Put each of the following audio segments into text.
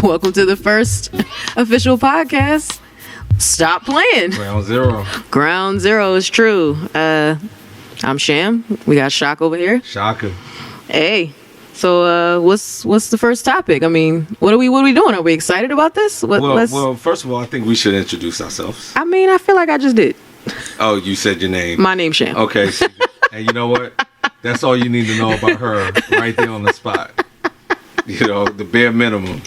Welcome to the first official podcast. Stop playing. Ground zero is true. I'm Sham. We got Shaka over here. Shaka. Hey. So what's the first topic? I mean, what are we doing? Are we excited about this? Well, first of all, I think we should introduce ourselves. I mean, I feel like I just did. Oh, you said your name. My name's Sham. Okay. So, and you know what? That's all you need to know about her right there on the spot. You know, the bare minimum.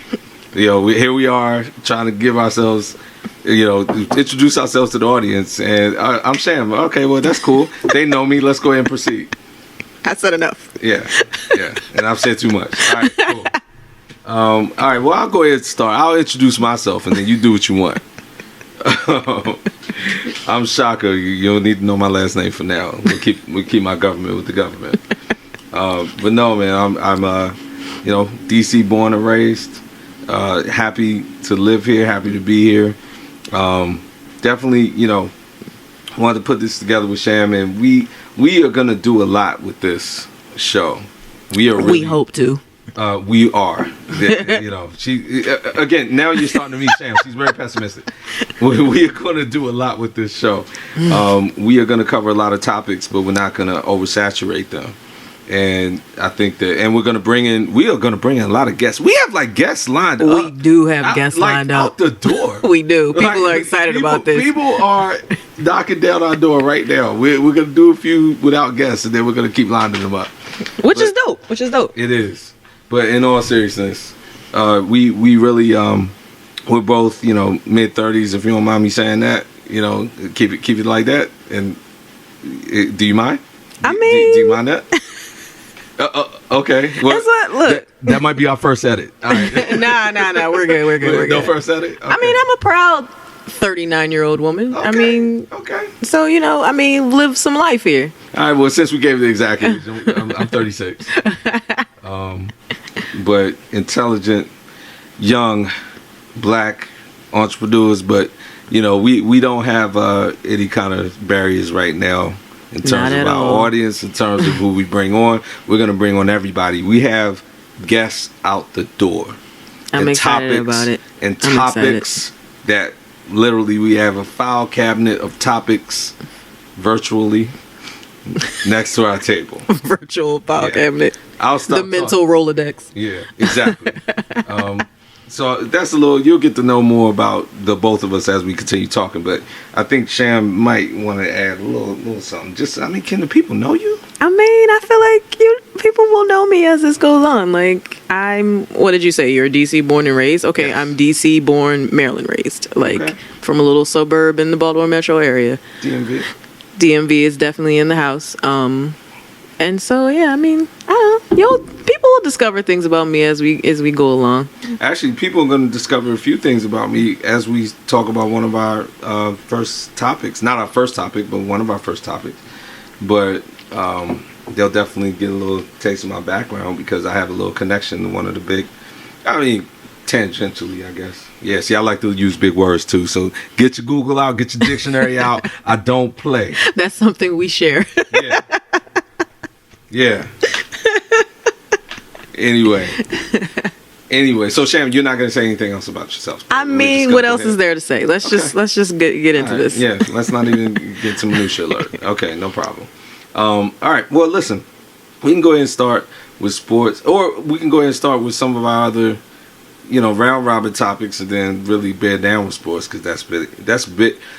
You know, here we are trying to give ourselves, introduce ourselves to the audience. And I'm Sham. Okay, well, that's cool. They know me. Let's go ahead and proceed. I said enough. Yeah. And I've said too much. All right, cool. All right, well, I'll go ahead and start. I'll introduce myself, and then you do what you want. I'm Shaka. You don't need to know my last name for now. We'll keep my government with the government. But no, man, I'm DC born and raised. Happy to live here. Happy to be here. Definitely, wanted to put this together with Sham, and we are gonna do a lot with this show. We hope to. We are. She again. Now you're starting to meet Sham. She's very pessimistic. We are going to do a lot with this show. We are going to cover a lot of topics, but we're not going to oversaturate them. And I think that, and we are going to bring in a lot of guests. We have like guests lined up. We do have guests lined up out the door. We do. People are excited about this. People are knocking down our door right now. We're going to do a few without guests, and then we're going to keep lining them up. Which is dope. It is. But in all seriousness, we really we're both mid-30s. If you don't mind me saying that, keep it like that. And do you mind? I mean, do you mind that? Okay. Well, look. That might be our first edit. All right. Nah. We're good. No first edit. Okay. I mean, I'm a proud 39-year-old woman. Okay. I mean, okay. So live some life here. All right. Well, since we gave the exact age, I'm 36. But intelligent, young, black entrepreneurs. But we don't have any kind of barriers right now in terms of our audience, in terms of who we bring on. We're gonna bring on everybody. We have guests out the door. I'm excited about it. And topics that literally we have a file cabinet of topics virtually next to our table. Virtual file cabinet. I'll stop the mental Rolodex. Yeah, exactly. So that's you'll get to know more about the both of us as we continue talking. But I think Sham might want to add a little something. Can the people know you? I mean, I feel like people will know me as this goes on. Like, what did you say? You're DC born and raised? Okay, yes. I'm DC born, Maryland raised. From a little suburb in the Baltimore metro area. DMV is definitely in the house. And so, yeah, I mean, I don't know. People will discover things about me as we go along. Actually, people are going to discover a few things about me as we talk about one of our first topics. Not our first topic, but one of our first topics. But they'll definitely get a little taste of my background because I have a little connection to one of the big, tangentially, I guess. Yeah, see, I like to use big words too. So get your Google out, get your dictionary out. I don't play. That's something we share. Yeah. Anyway, so Sham, you're not going to say anything else about yourself. I mean, what else is there to say? Let's just get into this. Yeah, let's not even get to minutia alert. Okay, no problem. All right. Well, listen, we can go ahead and start with sports, or we can go ahead and start with some of our other, round robin topics, and then really bear down with sports because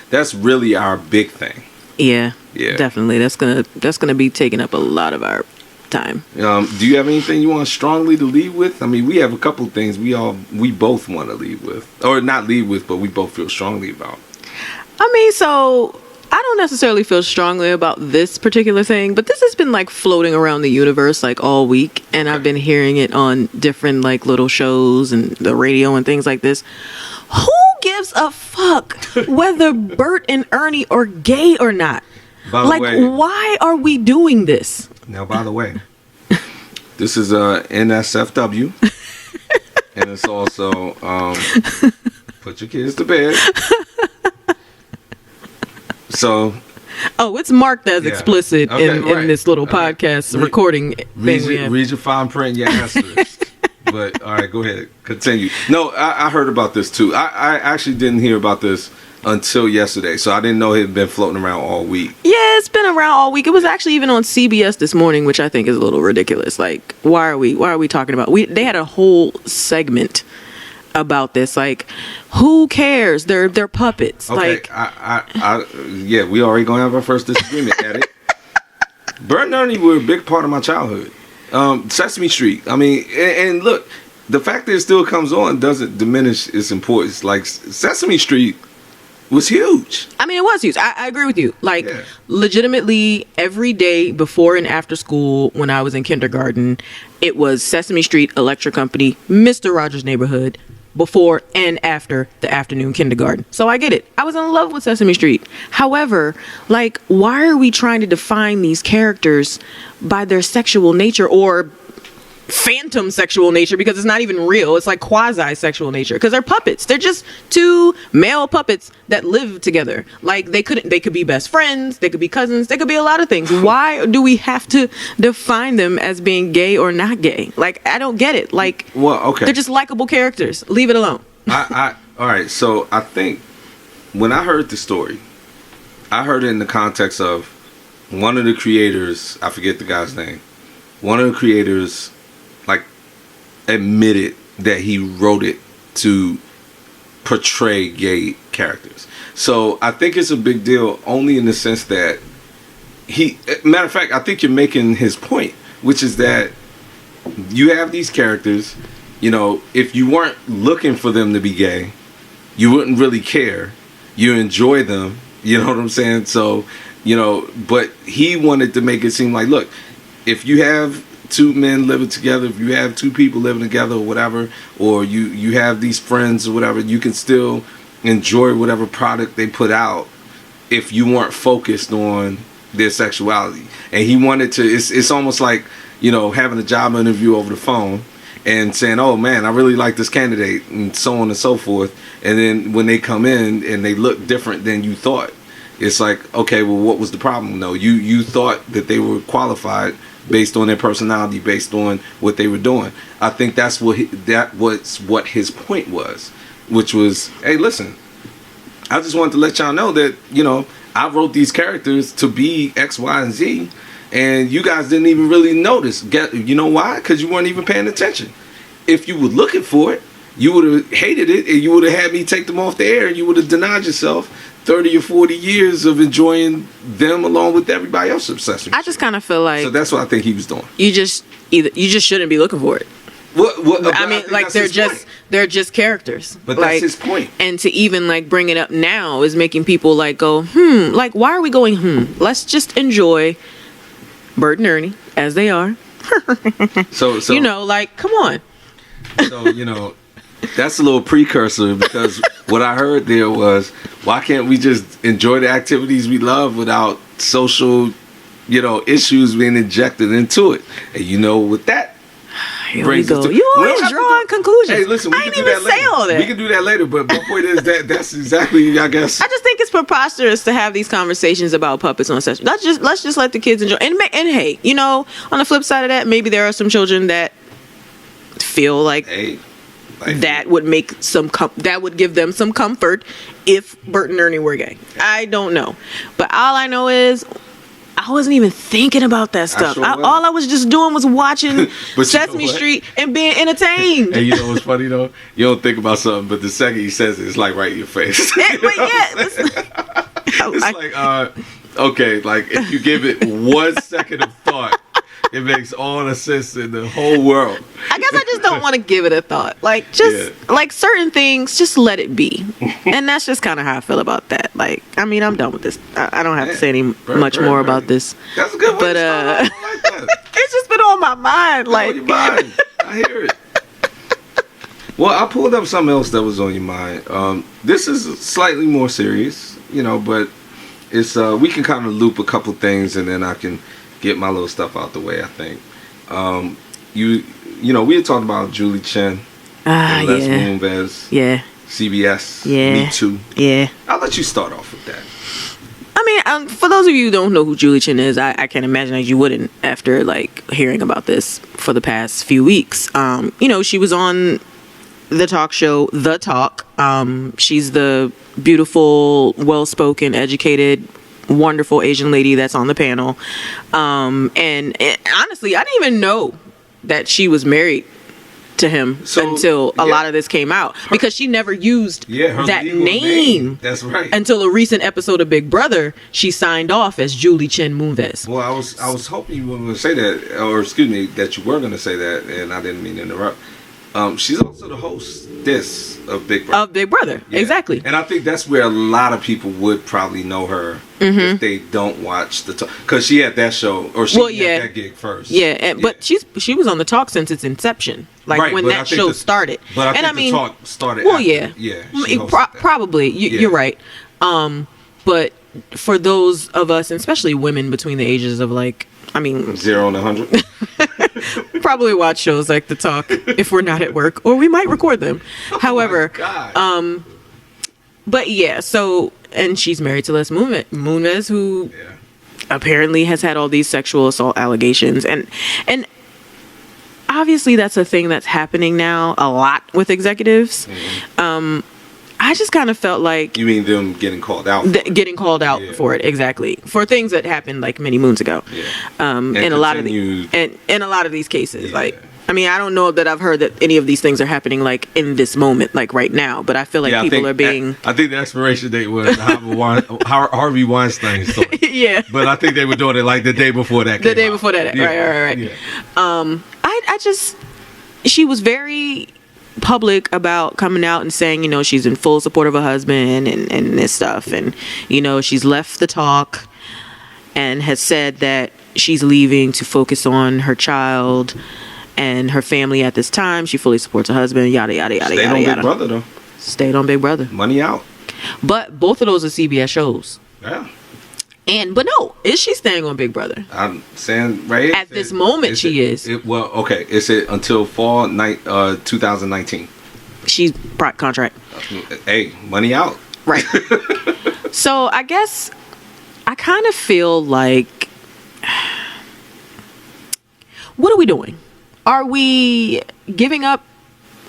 that's really our big thing. Yeah, definitely. That's gonna be taking up a lot of our time. Do you have anything you want strongly to lead with? I mean, we have a couple of things we both want to lead with, or not lead with, but we both feel strongly about. I mean, so I don't necessarily feel strongly about this particular thing, but this has been floating around the universe all week, and I've been hearing it on different little shows and the radio and things like this. Who gives a fuck whether Bert and Ernie are gay or not? By the way, why are we doing this? Now, by the way, this is NSFW, and it's also put your kids to bed. So Oh, it's marked as explicit in this little podcast recording thing. Read your fine print, your asterisk. But all right, go ahead, continue. No, I heard about this too. I actually didn't hear about this until yesterday, so I didn't know it had been floating around all week. Yeah, it's been around all week. It was actually even on CBS this morning, which I think is a little ridiculous. Like, why are we talking about? They had a whole segment about this. Like, who cares? They're puppets. Okay, like, yeah, we already gonna have our first disagreement at it. Bert and Ernie were a big part of my childhood. Sesame Street. I mean, and look, the fact that it still comes on doesn't diminish its importance. Like, Sesame Street was huge. I mean, it was huge. I agree with you. Like, legitimately, every day before and after school, when I was in kindergarten, it was Sesame Street, Electric Company, Mr. Rogers' Neighborhood, before and after the afternoon kindergarten. So I get it. I was in love with Sesame Street. However, like, why are we trying to define these characters by their sexual nature or phantom sexual nature, because it's not even real. It's like quasi sexual nature, because they're puppets. They're just two male puppets that live together. Like, they could be best friends, they could be cousins, they could be a lot of things. Why do we have to define them as being gay or not gay? Like, I don't get it. Like, well, okay, they're just likable characters. Leave it alone. All right, so I think when I heard the story, I heard it in the context of one of the creators, I forget the guy's name, one of the creators like admitted that he wrote it to portray gay characters. So I think it's a big deal only in the sense that matter of fact, I think you're making his point, which is that you have these characters, you know, if you weren't looking for them to be gay, you wouldn't really care. You enjoy them, you know what I'm saying? So, you know, but he wanted to make it seem like, look, if you have two men living together, if you have two people living together or whatever, or you have these friends or whatever, you can still enjoy whatever product they put out if you weren't focused on their sexuality. And he wanted to, it's almost like, you know, having a job interview over the phone and saying, oh man, I really like this candidate, and so on and so forth. And then when they come in and they look different than you thought, it's like, okay, well, what was the problem? No, you thought that they were qualified based on their personality, based on what they were doing. I think that's what his point was, which was, hey, listen, I just wanted to let y'all know that, you know, I wrote these characters to be X, Y, and Z, and you guys didn't even really notice. You know why? Because you weren't even paying attention. If you were looking for it, you would have hated it, and you would have had me take them off the air, and you would have denied yourself 30 or 40 years of enjoying them along with everybody else obsessing. I just kind of feel like, so that's what I think he was doing. You just shouldn't be looking for it. I mean, like, they're just characters. But that's his point. And to even like bring it up now is making people like go, like, why are we going, Let's just enjoy Bert and Ernie as they are. so you know, like, come on. So, you know, that's a little precursor, because what I heard there was, why can't we just enjoy the activities we love without social, you know, issues being injected into it? And you know, with that, here we go. You always drawing conclusions. Hey, listen, I didn't even say all that. We can do that later, but my point is that's exactly, I guess. I just think it's preposterous to have these conversations about puppets on Sesame. Let's just let the kids enjoy. And hey, you know, on the flip side of that, maybe there are some children that feel like that would make that would give them some comfort if Bert and Ernie were gay. I don't know, but all I know is I wasn't even thinking about that stuff. All I was just doing was watching Sesame Street and being entertained. And you know what's funny though? You don't think about something, but the second he says it, it's like right in your face. But yeah, it's like okay, like if you give it 1 second of thought, it makes all the sense in the whole world. I guess I just don't want to give it a thought. Like, like certain things, just let it be. And that's just kind of how I feel about that. Like, I mean, I'm done with this. I don't have to say much more about this. That's a good one. But like that. It's just been on my mind. Like, on your mind. I hear it. Well, I pulled up something else that was on your mind. This is slightly more serious, you know, but it's we can kind of loop a couple things, and then I can get my little stuff out the way, I think. You know, we had talked about Julie Chen, Les Moonves, CBS, Me Too. Yeah. I'll let you start off with that. I mean, for those of you who don't know who Julie Chen is, I can't imagine that you wouldn't after like hearing about this for the past few weeks. She was on the talk show, The Talk. She's the beautiful, well-spoken, educated, wonderful Asian lady that's on the panel. And honestly, I didn't even know that she was married to him until a lot of this came out, because she never used that name. That's right. Until a recent episode of Big Brother, she signed off as Julie Chen Moonves. Well, I was hoping you were going to say that, or excuse me, that you were going to say that, and I didn't mean to interrupt. She's also the hostess of Big Brother. Of Big Brother, exactly. And I think that's where a lot of people would probably know her if they don't watch the talk, because she had that show, or she had that gig first. But she was on the talk since its inception, when that show started. But I think the talk started. Well, after, probably. You're right. But for those of us, and especially women between the ages of 0 and 100. Probably watch shows like The Talk if we're not at work, or we might record them. However, but and she's married to Les Moonves, who apparently has had all these sexual assault allegations, and obviously that's a thing that's happening now a lot with executives. I just kind of felt like... You mean them getting called out? Getting called out for it, exactly. For things that happened many moons ago. In a lot of these cases. I don't know that I've heard that any of these things are happening in this moment, right now. But I feel like people are being... I think the expiration date was Harvey Weinstein story. Yeah. But I think they were doing it the day before that came out. Before that. Right. Yeah. I just... She was very public about coming out and saying, she's in full support of her husband and this stuff. And, she's left The Talk and has said that she's leaving to focus on her child and her family at this time. She fully supports her husband, yada, yada, yada, Stayed yada, on yada. Big Brother, though. Stayed on Big Brother. Money out. But both of those are CBS shows. Yeah. But no, is she staying on Big Brother? I'm saying right here. At this moment, she is. It's until fall 2019. She's contract. Hey, money out. Right. So I guess I kind of feel like, what are we doing? Are we giving up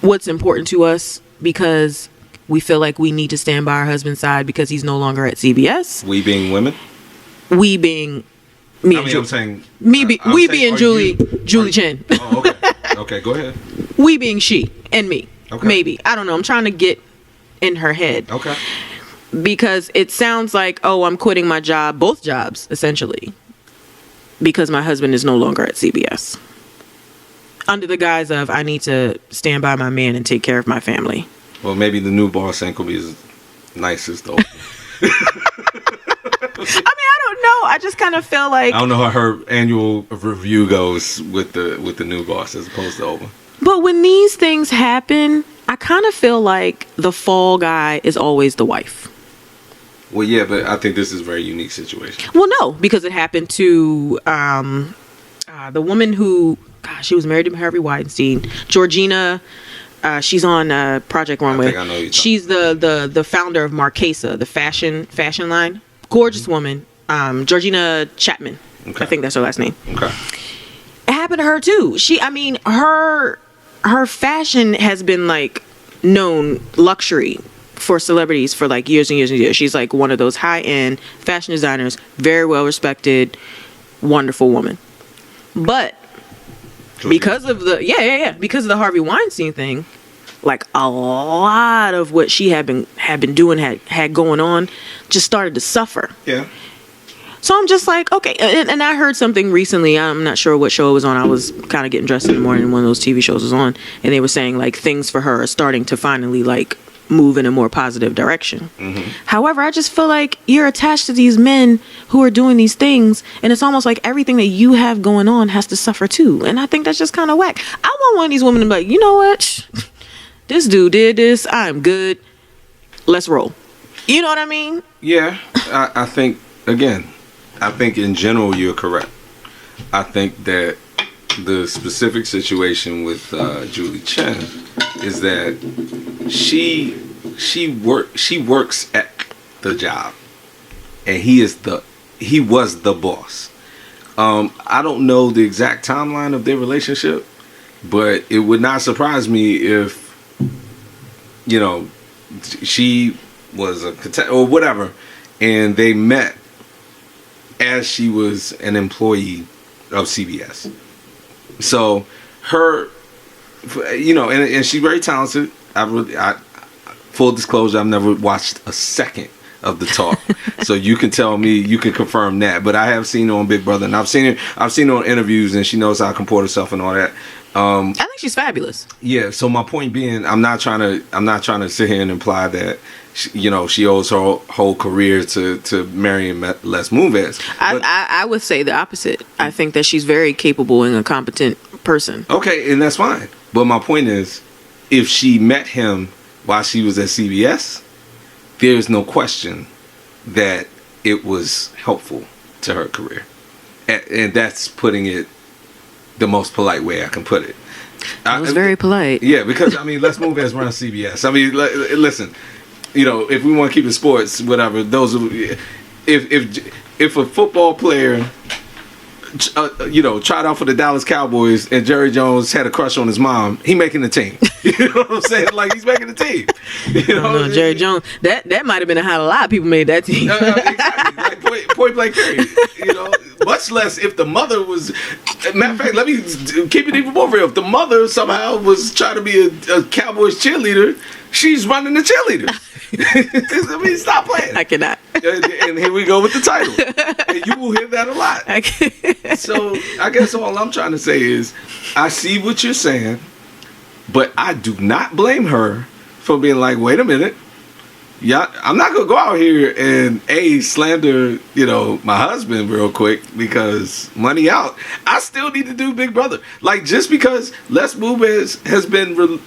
what's important to us because we feel like we need to stand by our husband's side because he's no longer at CBS? We being women? We being me and Julie. I'm saying we being Julie Chen. Oh, okay. Okay, go ahead. We being she and me. Okay. Maybe. I don't know. I'm trying to get in her head. Okay. Because it sounds like, I'm quitting my job, both jobs, essentially, because my husband is no longer at CBS. Under the guise of, I need to stand by my man and take care of my family. Well, maybe the new boss ain't gonna be as nice as the old. I don't know. I just kind of feel like... I don't know how her annual review goes with the new boss as opposed to the old one. But when these things happen, I kind of feel like the fall guy is always the wife. Well, yeah, but I think this is a very unique situation. Well, no, because it happened to the woman who, she was married to Harvey Weinstein, Georgina. She's on Project Runway. I think I know you. She's the founder of Marquesa, the fashion line. Gorgeous woman, Georgina Chapman. Okay. I think that's her last name. Okay. It happened to her too. Her fashion has been known luxury for celebrities for years and years and years. She's one of those high-end fashion designers, very well respected, wonderful woman. But because of the Harvey Weinstein thing, a lot of what she had been doing had going on just started to suffer. Yeah. So I'm just okay. And I heard something recently. I'm not sure what show it was on. I was kind of getting dressed in the morning and one of those TV shows was on. And they were saying things for her are starting to finally move in a more positive direction. Mm-hmm. However, I just feel like you're attached to these men who are doing these things. And it's almost like everything that you have going on has to suffer too. And I think that's just kind of whack. I want one of these women to be like, you know what? This dude did this. I'm good. Let's roll. You know what I mean? Yeah. I think, again... I think in general you're correct. I think that the specific situation with Julie Chen is that she works at the job, and he was the boss. I don't know the exact timeline of their relationship, but it would not surprise me if, you know, she was a contestant or whatever, and they met as she was an employee of CBS. So her, you know, and she's very talented. Full disclosure, I've never watched a second of the talk, so you can tell me, you can confirm that. But I have seen her on Big Brother, and I've seen her on interviews, and she knows how to comport herself and all that. I think she's fabulous. Yeah. So my point being, I'm not trying to sit here and imply that she owes her whole career to Marion Les Moonves. I would say the opposite. I think that she's very capable and a competent person. Okay, and that's fine. But my point is, if she met him while she was at CBS, there's no question that it was helpful to her career. And that's putting it the most polite way I can put it. It was very polite. Yeah, because, I mean, Les Moonves runs CBS. I mean, listen, you know, if we want to keep it sports, whatever, if a football player, tried out for the Dallas Cowboys and Jerry Jones had a crush on his mom, he making the team. You know what I'm saying? Like, he's making the team. You know, no, Jerry Jones. That might have been how a lot of people made that team. Exactly. Like point blank period. You know, much less if the mother was. Matter of fact, let me keep it even more real. If the mother somehow was trying to be a Cowboys cheerleader, she's running the cheerleader. I mean, stop playing. I cannot. And here we go with the title. And you will hear that a lot. So I guess all I'm trying to say is, I see what you're saying, but I do not blame her for being like, wait a minute. Yeah, I'm not gonna go out here and slander, my husband real quick because money out. I still need to do Big Brother. Like, just because Les Moonves has been,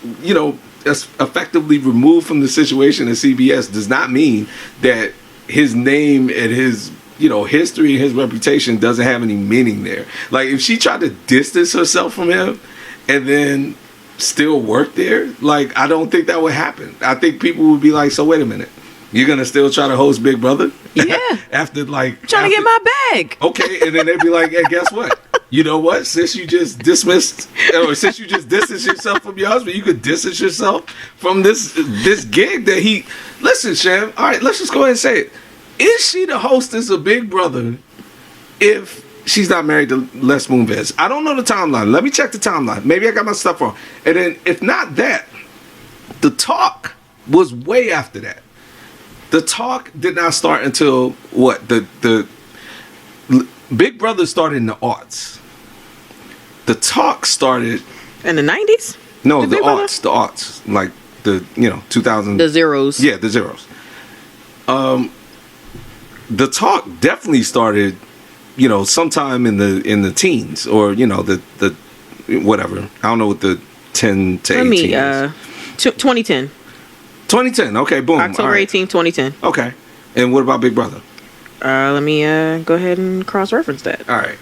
effectively removed from the situation at CBS does not mean that his name and his, history and his reputation doesn't have any meaning there. Like, if she tried to distance herself from him and then still work there, like, I don't think that would happen. I think people would be like, so wait a minute, you're gonna still try to host Big Brother? Yeah. After trying to get my bag. Okay, and then they'd be like, hey, guess what? You know what? Since you just distanced yourself from your husband, you could distance yourself from this gig that he. Listen, Sham. All right, let's just go ahead and say it. Is she the hostess of Big Brother if she's not married to Les Moonves? I don't know the timeline. Let me check the timeline. Maybe I got my stuff wrong. And then, if not that, the talk was way after that. The talk did not start until what? The Big Brother started in the aughts. The talk started in the 90s? No, the aughts, like the 2000. The zeros. Yeah, the zeros. The talk definitely started, sometime in the teens, or the whatever. I don't know what the 10 to 18 is. 2010. 2010. Okay, boom. October 18, 2010. Okay. And what about Big Brother? Let me go ahead and cross-reference that. All right.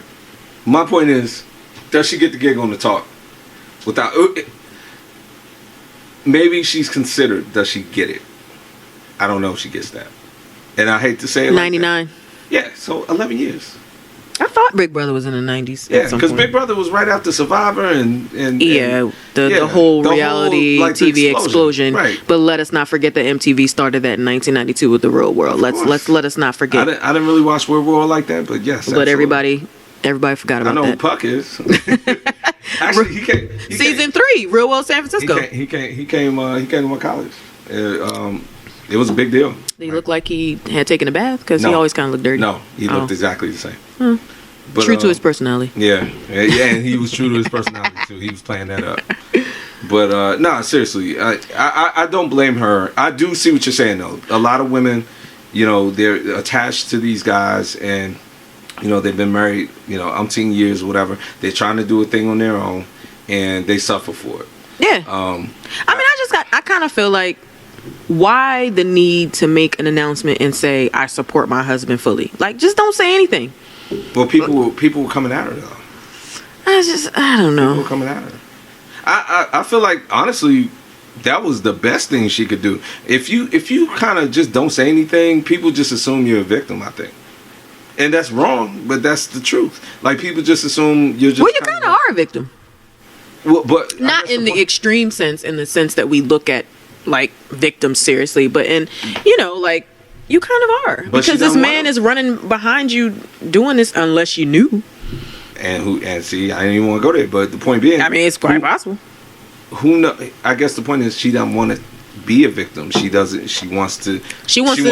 My point is, does she get the gig on the talk? Without, maybe she's considered. Does she get it? I don't know if she gets that. And I hate to say it. 99. Like yeah. So 11 years. I thought Big Brother was in the 90s. Yeah, because Big Brother was right after Survivor and the whole reality TV explosion. Right. But let us not forget that MTV started that in 1992 with The Real World. Let us not forget. I didn't really watch Real World like that, but yes. But everybody forgot about that. I know who Puck is. Actually, he came. Season 3, Real World San Francisco. He came to my college. It was a big deal. Did he look like he had taken a bath? Because he always kind of looked dirty. No, he looked exactly the same. But, true to his personality. Yeah, and he was true to his personality too. He was playing that up. But no, seriously, I don't blame her. I do see what you're saying though. A lot of women, they're attached to these guys, and they've been married, umpteen years or whatever. They're trying to do a thing on their own, and they suffer for it. Yeah. I kind of feel like, why the need to make an announcement and say I support my husband fully? Like, just don't say anything. Well, people were coming at her though. I don't know. People were coming at her. I feel like, honestly, that was the best thing she could do. If you kind of just don't say anything, people just assume you're a victim, I think. And that's wrong, but that's the truth. Like, people just assume you're just... Well, you kind of are a victim. Well, but not in the extreme sense, in the sense that we look at, like, victims seriously, but in, like, you kind of are. But because this man is running behind you doing this unless you knew. And see, I didn't even want to go there, but the point being... I mean, it's quite possible. Who know? I guess the point is she doesn't want to be a victim. She doesn't. She wants to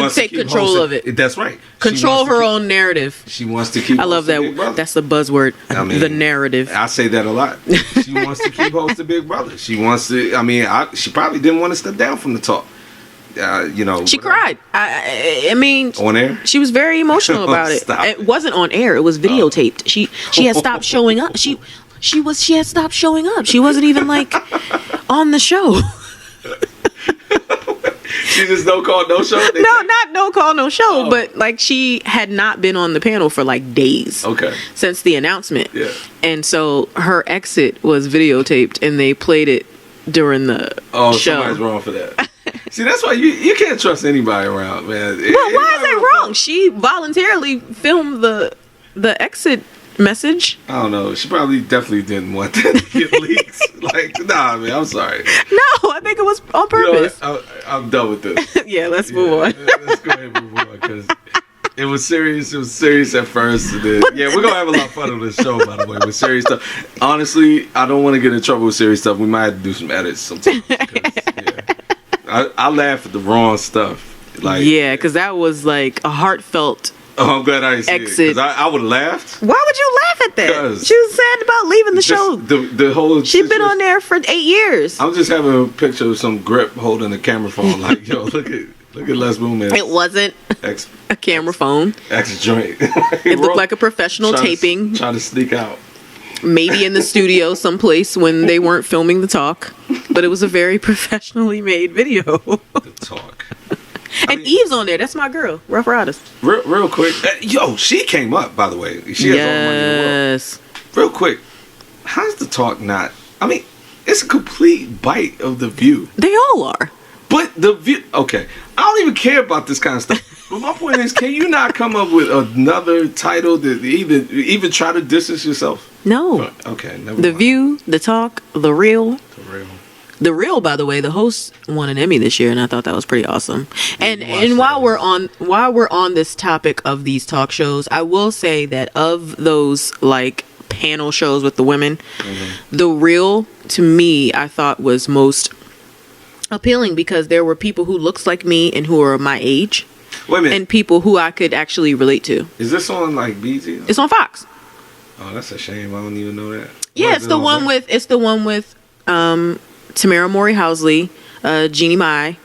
take control of it. That's right. Control her own narrative. She wants to keep. I love that. That's the buzzword. I mean, the narrative. I say that a lot. She wants to keep hosting Big Brother. She wants to. I mean, she probably didn't want to step down from the talk. She cried. I mean, on air. She was very emotional about it. It wasn't on air. It was videotaped. She had stopped showing up. She had stopped showing up. She wasn't even like on the show. She just no call, no show? Not no call, no show, but like she had not been on the panel for like days. Okay. Since the announcement. Yeah. And so her exit was videotaped and they played it during the show. Somebody's wrong for that. See, that's why you can't trust anybody around, man. Well, why is that wrong? She voluntarily filmed the exit message. I don't know. She probably definitely didn't want that to get leaks. Like, nah, man, I'm sorry. No, I think it was on purpose. I'm done with this. Yeah, let's move on. Let's go ahead and move on, because it was serious. It was serious at first. And then, we're going to have a lot of fun on this show, by the way, with serious stuff. Honestly, I don't want to get in trouble with serious stuff. We might have to do some edits sometimes. I laugh at the wrong stuff. Like, yeah, because that was like a heartfelt I'm glad I didn't see exit. it, because I would have laughed. Why would you laugh at that? She was sad about leaving the show. The whole She'd been on there for 8 years. I'm just having a picture of some grip holding a camera phone. Like, yo, look at Les Boom. It wasn't a camera phone. Joint. It looked like a professional taping. Trying to sneak out. Maybe in the studio someplace when they weren't filming the talk. But it was a very professionally made video. The talk. And Eve's on there. That's my girl. Rough Riders. Real quick. Yo, she came up, by the way. She has all the money in the world. Real quick. How's the talk not... I mean, it's a complete bite of The View. They all are. But The View... Okay. I don't even care about this kind of stuff. But my point is, can you not come up with another title that even try to distance yourself? No. Okay, never The mind. View, The Talk, The Real. The The Real. Real, by the way, the host won an Emmy this year, and I thought that was pretty awesome. And while we're on this topic of these talk shows, I will say that of those like panel shows with the women, The Real to me I thought was most appealing because there were people who looks like me and who are my age. Wait a minute. And people who I could actually relate to. Is this on like BT? It's on Fox. Oh, that's a shame. I don't even know that. Yeah, it's the one with Tamara Mowry Housley, Jeannie Mai,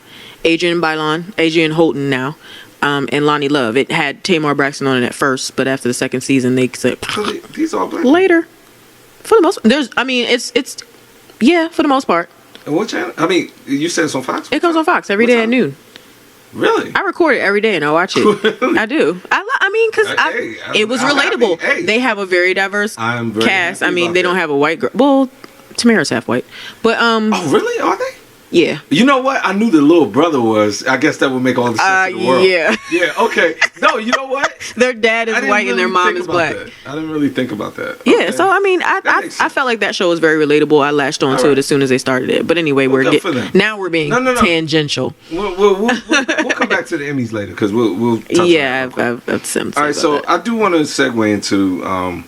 Adrian Holton now, and Lonnie Love. It had Tamar Braxton on it at first, but after the second season, they said these all black later. For the most, it's for the most part. And what channel? I mean, you said it's on Fox. It comes on Fox every day at noon. Really? I record it every day and I watch it. I do. Because it was relatable. They have a very diverse cast. I mean, they don't have a white girl. Well, Tamara's half white, but oh really? Are they? Yeah. You know what? I knew the little brother was. I guess that would make all the sense in the world. Yeah. Yeah. Okay. No, you know what? Their dad is white and their mom is black. I didn't really think about that. Yeah. Okay. So I mean, I felt like that show was very relatable. I latched on to it as soon as they started it. But anyway, we're being tangential. We'll come back to the Emmys later because we'll touch on that. I've said all right. So I do want to segue into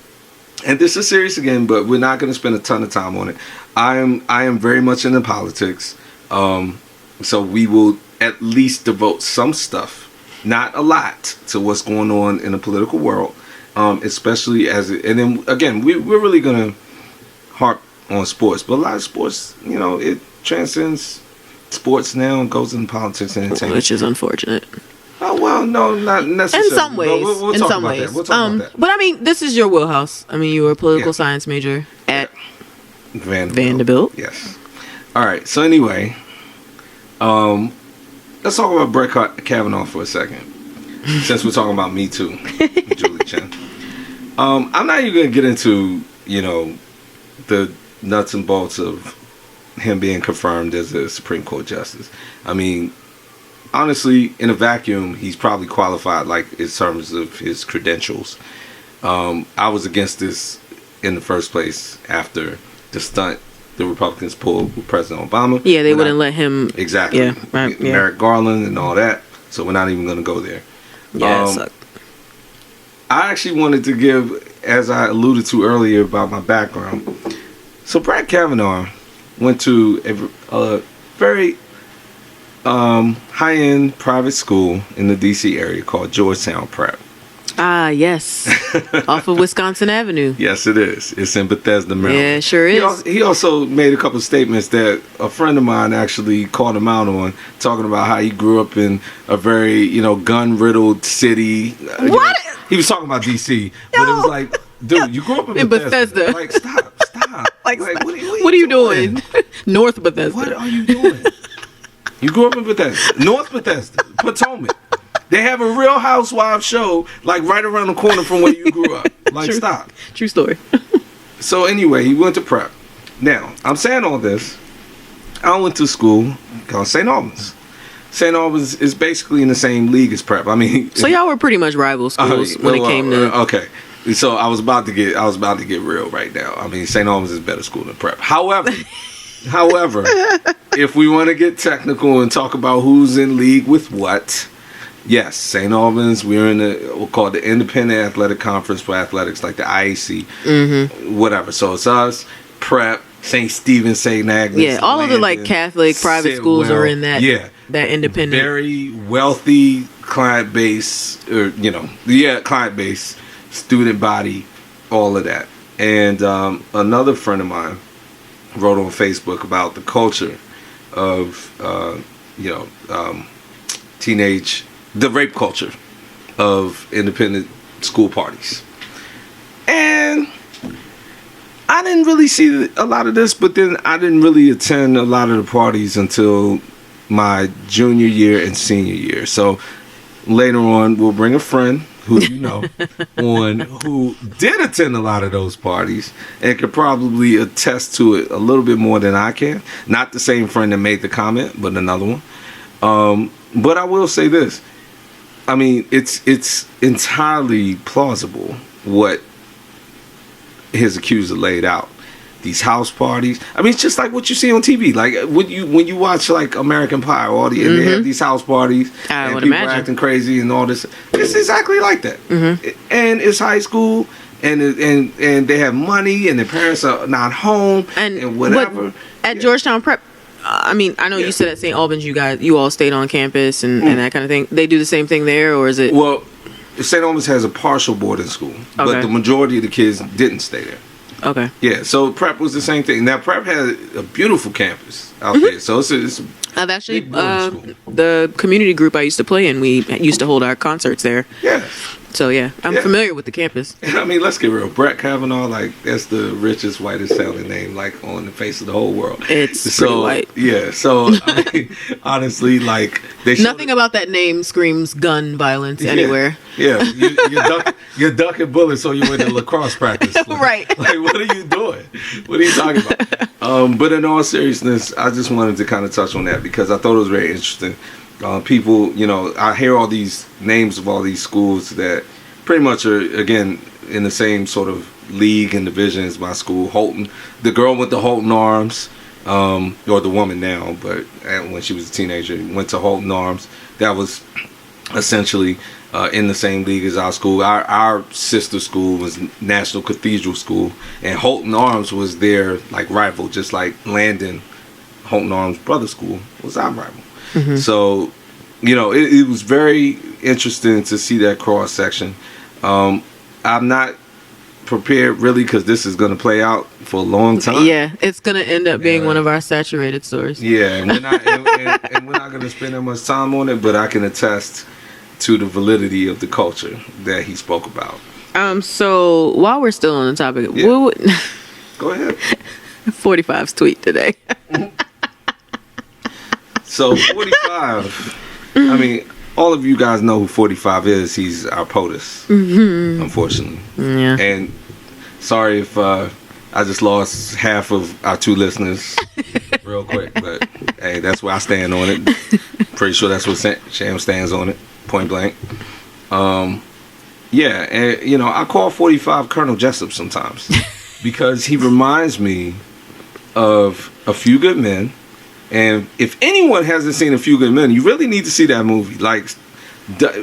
and this is serious again, but we're not going to spend a ton of time on it. I am very much into politics. So we will at least devote some stuff, not a lot, to what's going on in the political world, especially and then again, we're really gonna harp on sports, but a lot of sports, it transcends sports now and goes into politics and entertainment, which is unfortunate. Oh well, no, not necessarily. In some ways, we'll talk about that. We'll talk about that. But I mean, this is your wheelhouse. I mean, you were a political science major at Vanderbilt. Yes. All right. So anyway, let's talk about Brett Kavanaugh for a second, since we're talking about Me Too, Julie Chen. I'm not even gonna get into the nuts and bolts of him being confirmed as a Supreme Court justice. I mean, honestly, in a vacuum, he's probably qualified, like, in terms of his credentials. I was against this in the first place after the stunt the Republicans pulled with President Obama. Yeah, they wouldn't let him. Exactly. Yeah, right. Yeah. Merrick Garland and all that. So we're not even going to go there. Yeah, it sucked. I actually wanted to give, as I alluded to earlier about my background. So Brett Kavanaugh went to a very high-end private school in the D.C. area called Georgetown Prep. Ah, yes. Off of Wisconsin Avenue. Yes, it is. It's in Bethesda, Maryland. Yeah, it sure is. He also made a couple of statements that a friend of mine actually called him out on, talking about how he grew up in a very, gun-riddled city. What? He was talking about D.C., but it was like, dude, you grew up in Bethesda. Like, stop. Like what are you doing? North Bethesda. What are you doing? You grew up in Bethesda. North Bethesda. Potomac. They have a Real Housewives show, like, right around the corner from where you grew up. Like, stop. True story. So, anyway, he went to prep. Now, I'm saying all this. I went to school called St. Albans. St. Albans is basically in the same league as prep. I mean... So, y'all were pretty much rival schools when it came to... Okay. So, I was about to get real right now. I mean, St. Albans is a better school than prep. However, if we want to get technical and talk about who's in league with what... Yes, St. Albans, we're in we'll call it the Independent Athletic Conference for athletics, like the IAC, whatever. So it's us, Prep, St. Stephen, St. Agnes. Yeah, all Landon, of the like Catholic private schools are in that. Yeah, that independent, very wealthy client base, client base, student body, all of that. And another friend of mine wrote on Facebook about the culture of the rape culture of independent school parties. And I didn't really see a lot of this, but then I didn't really attend a lot of the parties until my junior year and senior year. So later on, we'll bring a friend who you know on who did attend a lot of those parties and could probably attest to it a little bit more than I can. Not the same friend that made the comment, but another one. But I will say this. I mean, it's entirely plausible what his accuser laid out. These house parties. I mean, it's just like what you see on TV. Like when you watch like American Pie, and they have these house parties and people acting crazy and all this. It's exactly like that. And it's high school, and they have money, and their parents are not home, and whatever. At Georgetown Prep. I mean, I know you said at St. Albans you all stayed on campus and that kind of thing. They do the same thing there, or is it? Well, St. Albans has a partial boarding school, but the majority of the kids didn't stay there. Okay. Yeah, so Prep was the same thing. Now, Prep had a beautiful campus out there, so it's I've actually, the community group I used to play in, we used to hold our concerts there. Yeah. So, yeah, I'm familiar with the campus. I mean, let's get real. Brett Kavanaugh, like, that's the richest, whitest sounding name, like, on the face of the whole world. It's pretty white. Yeah, so, I mean, honestly, like... Nothing about that name screams gun violence anywhere. Yeah, you're ducking bullets so you're in the lacrosse practice. Like, right. Like, what are you doing? What are you talking about? But in all seriousness, I just wanted to kind of touch on that because I thought it was very interesting. People, I hear all these names of all these schools that pretty much are, again, in the same sort of league and division as my school. Holton, the girl went to Holton Arms, or the woman now, but when she was a teenager, went to Holton Arms. That was essentially in the same league as our school. Our sister school was National Cathedral School, and Holton Arms was their like rival, just like Landon, Holton Arms brother school was our rival. So, it was very interesting to see that cross section. I'm not prepared really because this is going to play out for a long time. Yeah, it's going to end up being one of our saturated stories. Yeah, and we're not going to spend that much time on it, but I can attest to the validity of the culture that he spoke about. So while we're still on the topic, go ahead. 45's tweet today. So 45, I mean, all of you guys know who 45 is. He's our POTUS, unfortunately. Yeah. And sorry if I just lost half of our 2 listeners real quick. But hey, that's where I stand on it. Pretty sure that's what Sham stands on it. Point blank. Yeah, and you know, I call 45 Colonel Jessup sometimes because he reminds me of A Few Good Men. And if anyone hasn't seen A Few Good Men, you really need to see that movie. Like,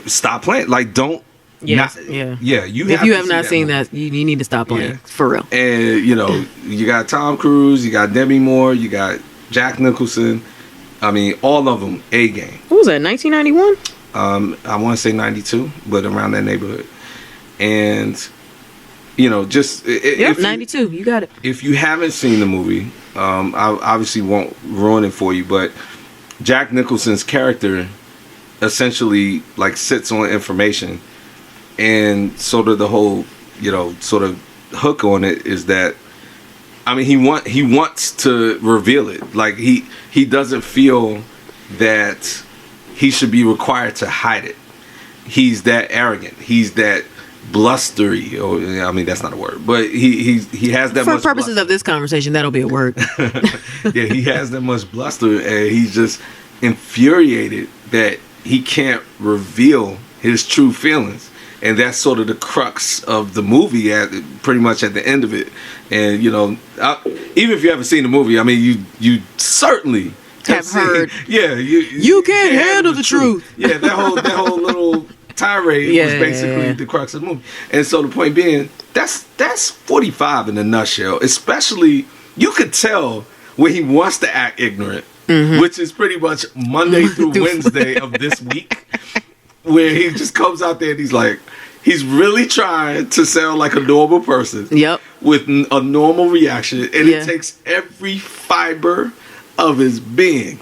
stop playing. Like, don't. Yeah. Yeah. If you have not seen that, you need to stop playing for real. And you know, you got Tom Cruise, you got Demi Moore, you got Jack Nicholson. I mean, all of them A game. What was that? 1991. I want to say 92, but around that neighborhood. And you know, just 92. You got it. If you haven't seen the movie, I obviously won't ruin it for you, but Jack Nicholson's character essentially like sits on information, and sort of the whole, you know, sort of hook on it is that, I mean, he wants to reveal it. Like he doesn't feel that he should be required to hide it. He's that arrogant. He's that blustery, or I mean, that's not a word, but he has that much. For purposes of this conversation, that'll be a word. Yeah, he has that much bluster, and he's just infuriated that he can't reveal his true feelings, and that's sort of the crux of the movie pretty much at the end of it. And you know, even if you haven't seen the movie, I mean, you certainly have heard. Yeah, you can't handle the truth. Yeah, that whole little tirade was basically the crux of the movie. And so the point being, that's 45 in a nutshell. Especially, you could tell when he wants to act ignorant, which is pretty much Monday through Wednesday of this week, where he just comes out there and he's really trying to sound like a normal person. Yep. With a normal reaction, and it takes every fiber of his being.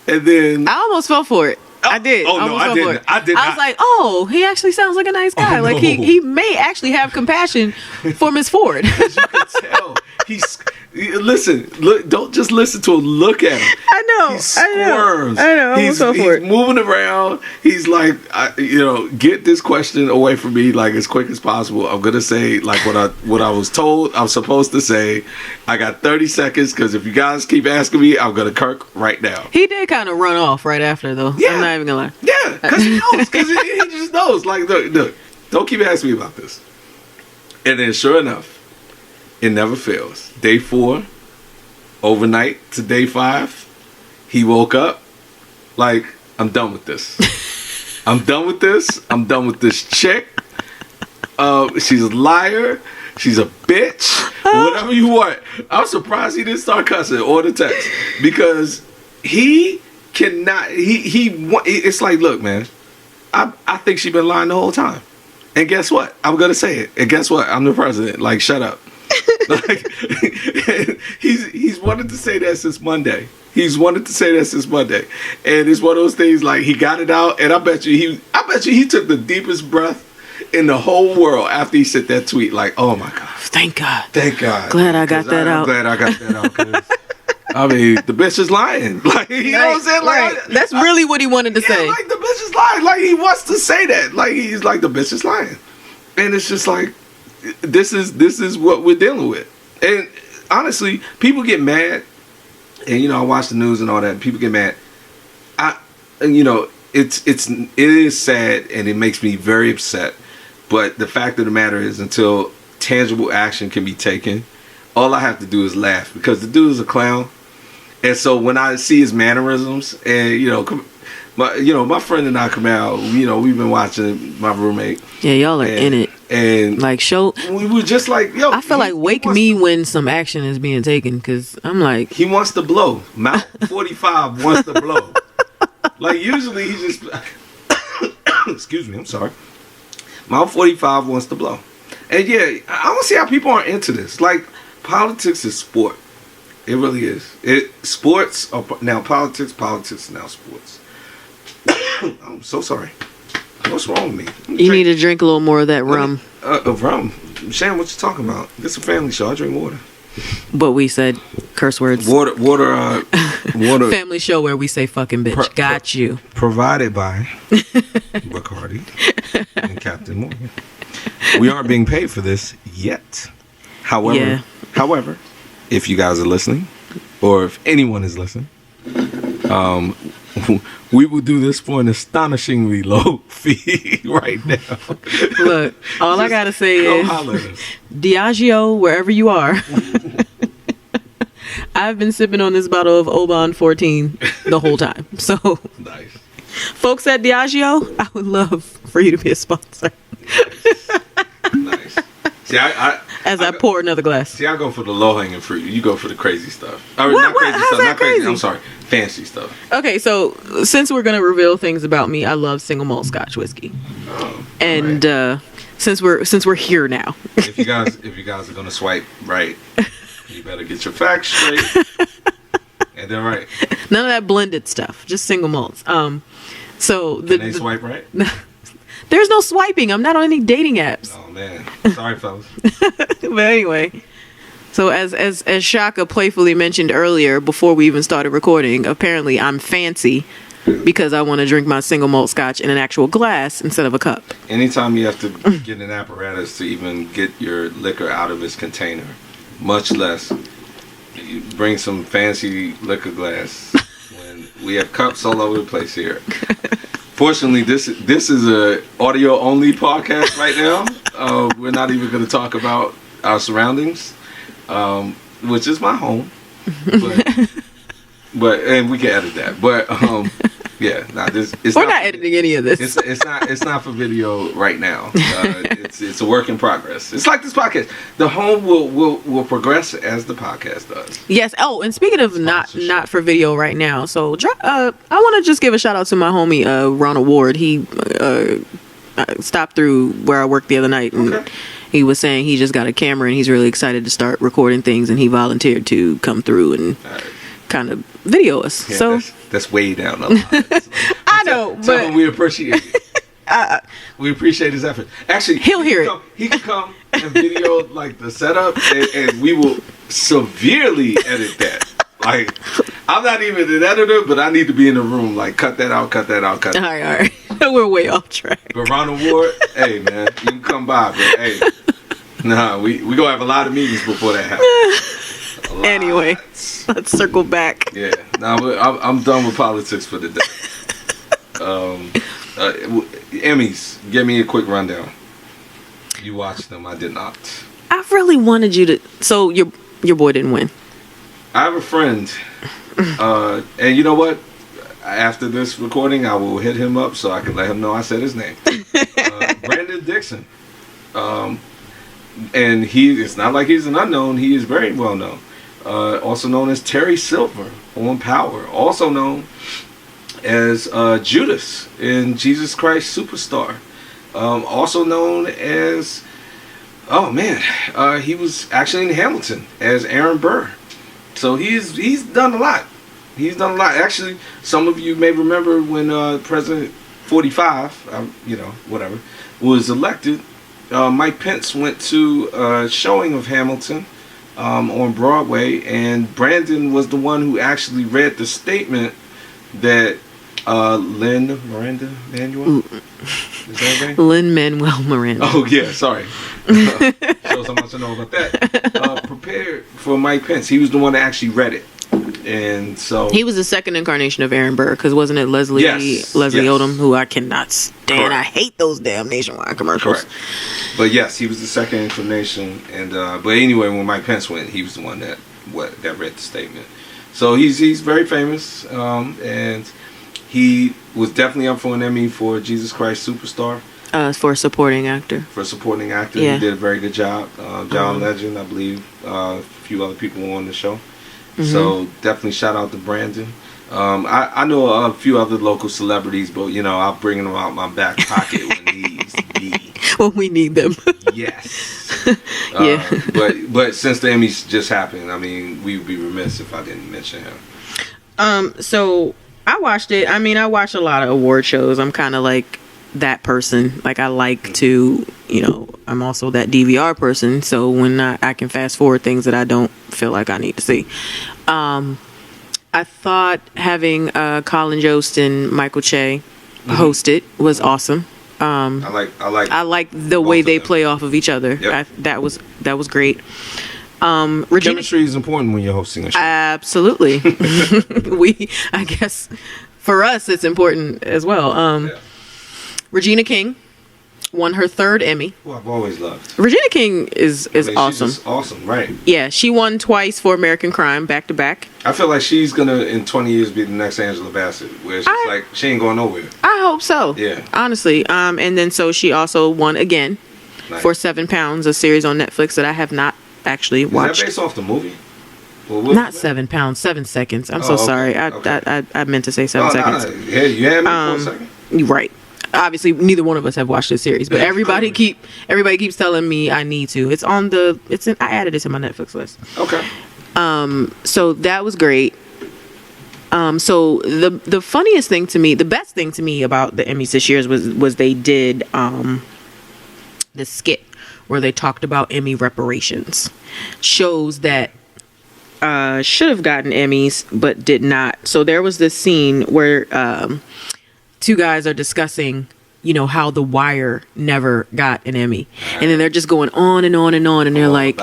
And then I almost fell for it. I did. Oh no, I didn't. I did. I was like, oh, he actually sounds like a nice guy. Like he may actually have compassion for Miss Ford. You can tell look. Don't just listen to him. Look at him. I know. He squirms. I know. He's moving around. He's like, get this question away from me like as quick as possible. I'm gonna say like what I was told I'm supposed to say. I got 30 seconds because if you guys keep asking me, I'm gonna kirk right now. He did kind of run off right after though. Yeah. I'm not even gonna lie. Yeah, because he knows. Because he just knows. Like, look, don't keep asking me about this. And then, sure enough, it never fails. Day 4, overnight to day 5, he woke up like, I'm done with this. I'm done with this. I'm done with this chick. She's a liar. She's a bitch. Whatever you want. I'm surprised he didn't start cussing or the text, because he cannot. It's like, look, man. I think she's been lying the whole time. And guess what? I'm gonna say it. And guess what? I'm the president. Like, shut up. Like, he's wanted to say that since Monday. He's wanted to say that since Monday. And it's one of those things, like, he got it out, and I bet you he took the deepest breath in the whole world after he sent that tweet. Like, oh my God. Thank God. Thank God. Glad I got that out. I'm glad I got that out. 'Cause, I mean, the bitch is lying. Like, you know what I'm saying? Like, that's really what he wanted to say. Like, the bitch is lying. Like, he wants to say that. Like, he's like, the bitch is lying. And it's just like, this is what we're dealing with. And honestly, people get mad. And, you know, I watch the news and all that. People get mad. It is sad, and it makes me very upset. But the fact of the matter is, until tangible action can be taken, all I have to do is laugh, because the dude is a clown. And so when I see his mannerisms, and my friend and I come out, we've been watching, my roommate. Yeah, y'all are in it. And like, we were just like, yo. I feel like wake me when some action is being taken, because I'm like, he wants to blow. Mount 45 wants to blow. Like, usually he just excuse me, I'm sorry. Mount 45 wants to blow. And yeah, I don't see how people aren't into this. Like, politics is sport. It really is. Sports are now politics. Politics is now sports. I'm so sorry. What's wrong with me? You need to drink a little more of that rum. Rum. Shan, what you talking about? This is a family show. I drink water. But we said curse words. Water. Family show where we say fucking bitch. Got you. Provided by Bacardi and Captain Morgan. We aren't being paid for this yet. However, if you guys are listening, or if anyone is listening, we will do this for an astonishingly low fee right now. Look, all I gotta say is, holler at us. Diageo, wherever you are. I've been sipping on this bottle of Oban 14 the whole time. So, Nice. folks at Diageo, I would love for you to be a sponsor. Nice. See, I pour another glass. See, I go for the low-hanging fruit. You go for the crazy stuff. Or, What? not crazy How's stuff. that Not crazy. crazy? I'm sorry. Fancy stuff. Okay, so since we're gonna reveal things about me, I love single malt Scotch whiskey, and right. since we're here now, If you guys are gonna swipe right, you better get your facts straight. And then right. none of that blended stuff, just single malts. So Can they swipe right? there's no swiping. I'm not on any dating apps. Oh man. Sorry, fellas. But anyway, so as Shaka playfully mentioned earlier, before we even started recording, apparently I'm fancy because I want to drink my single malt Scotch in an actual glass instead of a cup. Anytime you have to get an apparatus to even get your liquor out of its container, much less you bring some fancy liquor glass when we have cups all over the place here. Fortunately, this is a audio only podcast right now. We're not even going to talk about our surroundings, which is my home. But and we can edit that. But yeah, We're not editing any of this. It's not for video right now. It's a work in progress. It's like this podcast. The home will progress as the podcast does. Yes. Oh, and speaking of not for video right now, so I want to just give a shout out to my homie Ronald Ward. He stopped through where I worked the other night, and he was saying he just got a camera and he's really excited to start recording things, and he volunteered to come through and kind of video us. Yeah, so that's way down the line. I know, Tell but him we appreciate it. We appreciate his effort. Actually, he'll hear it. He can come and video like the setup, and we will severely edit that. Like, I'm not even an editor, but I need to be in the room. Like, cut that out, cut that out, cut. All right. We're way off track. But Ronald Ward, hey man, you can come by, but hey, we gonna have a lot of meetings before that happens. Anyway, let's circle back. Yeah, I'm done with politics for the day. Emmys, give me a quick rundown. You watched them, I did not. I really wanted you to. So your boy didn't win. I have a friend, and you know what? After this recording, I will hit him up so I can let him know I said his name. Brandon Dixon. And it's not like he's an unknown. He is very well known. Also known as Terry Silver on Power. Also known as Judas in Jesus Christ Superstar. Also known as, he was actually in Hamilton as Aaron Burr. So he's done a lot. He's done a lot. Actually, some of you may remember when President 45, whatever, was elected. Mike Pence went to a showing of Hamilton on Broadway, and Brandon was the one who actually read the statement that Lin-Manuel Miranda. Oh yeah, sorry. Shows how much I know about that. Prepared for Mike Pence. He was the one that actually read it. And so he was the second incarnation of Aaron Burr, because wasn't it Leslie Odom, who I cannot stand. Correct. I hate those damn Nationwide commercials. Correct. But yes, he was the second incarnation, and but anyway, when Mike Pence went, he was the one that read the statement. So he's very famous, and he was definitely up for an Emmy for Jesus Christ Superstar. For a supporting actor. Yeah. He did a very good job. John Legend, I believe, a few other people were on the show. Mm-hmm. So definitely shout out to Brandon. I know a few other local celebrities, but I'll bring them out my back pocket when needs be. When we need them. Yes. Yeah. But since the Emmys just happened, I mean, we would be remiss if I didn't mention him. So I watched it. I mean, I watch a lot of award shows. I'm kind of like that person. Like, I like to, I'm also that DVR person. So when I can fast forward things that I don't feel like I need to see. I thought having Colin Jost and Michael Che host it was awesome. I like the way they play off of each other. Yep. That was great. Regina, chemistry is important when you're hosting a show. absolutely. I guess for us it's important as well. Regina King won her 3rd Emmy. Who I've always loved. Regina King is awesome. She's just awesome, right? Yeah, she won twice for American Crime, back to back. I feel like she's gonna in 20 years be the next Angela Bassett, where she's like she ain't going nowhere. I hope so. Yeah. Honestly, and then so she also won again for 7 Pounds, a series on Netflix that I have not actually watched. Is that based off the movie? Not 7 Pounds, 7 seconds. I'm so sorry. I meant to say 7 seconds. Nah. Yeah, you had me for a second. You're right. Obviously, neither one of us have watched this series, but everybody keeps telling me I need to. I added it to my Netflix list. Okay. So that was great. So the funniest thing to me, the best thing to me about the Emmys this year was they did the skit where they talked about Emmy reparations. Shows that should have gotten Emmys but did not. So there was this scene where 2 guys are discussing, how The Wire never got an Emmy, and then they're just going on and on and on, and they're like,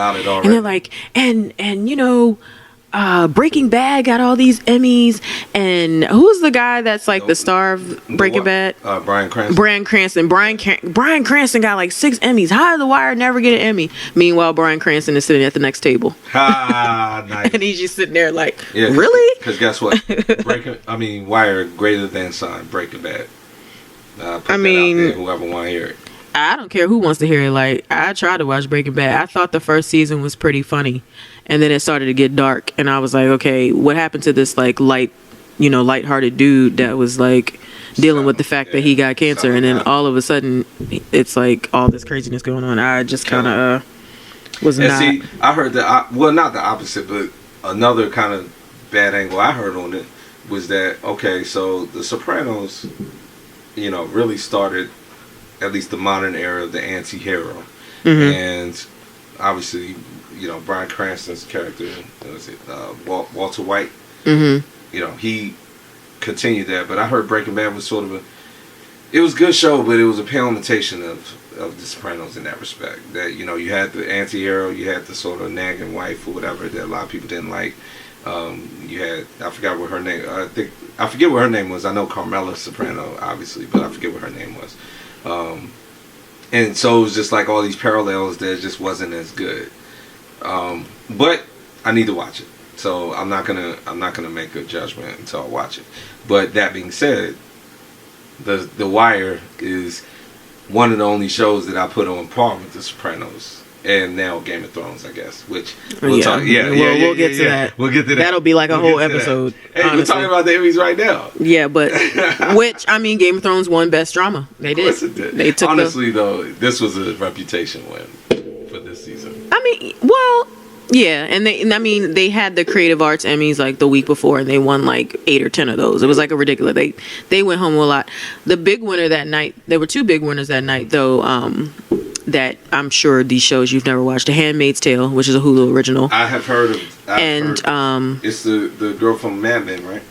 Breaking Bad got all these Emmys, and who's the guy that's like the star of Breaking Bad? Bryan Cranston. Bryan Cranston got like 6 Emmys. How did The Wire never get an Emmy? Meanwhile, Bryan Cranston is sitting at the next table. Nice. And he's just sitting there like, really? Because guess what? Wire greater than sign Breaking Bad. Put that out there, whoever want to hear it. I don't care who wants to hear it. Like, I tried to watch Breaking Bad. I thought the first season was pretty funny, and then it started to get dark, and I was like, okay, what happened to this like lighthearted dude that was like dealing with the fact that he got cancer, and then all of a sudden it's like all this craziness going on. I just kind of was not. See, I heard that. Not the opposite, but another kind of bad angle I heard on it was that so The Sopranos, really started at least the modern era of the anti-hero, and obviously, Bryan Cranston's character, Walter White, he continued that. But I heard Breaking Bad was sort of it was a good show, but it was a pale imitation of The Sopranos in that respect. That you had the anti-hero, you had the sort of nagging wife or whatever that a lot of people didn't like. You had I forget what her name was. I know Carmela Soprano, obviously, but I forget what her name was. And so it was just like all these parallels that just wasn't as good. But I need to watch it, so I'm not gonna make a judgment until I watch it. But that being said, The Wire is one of the only shows that I put on par with The Sopranos. And now Game of Thrones, I guess. Which we'll talk. We'll get to that. We'll get to that. That'll be like a whole episode. Hey, we're talking about the Emmys right now. Yeah, but Game of Thrones won Best Drama. They did. Of course it did. They took honestly though, this was a reputation win for this season. Yeah, and they had the Creative Arts Emmys like the week before, and they won like 8 or 10 of those. It was like a ridiculous. They went home a lot. The big winner that night. There were 2 big winners that night though. That I'm sure these shows you've never watched. The Handmaid's Tale, which is a Hulu original. I have heard of. It's the girl from Mad Men, right?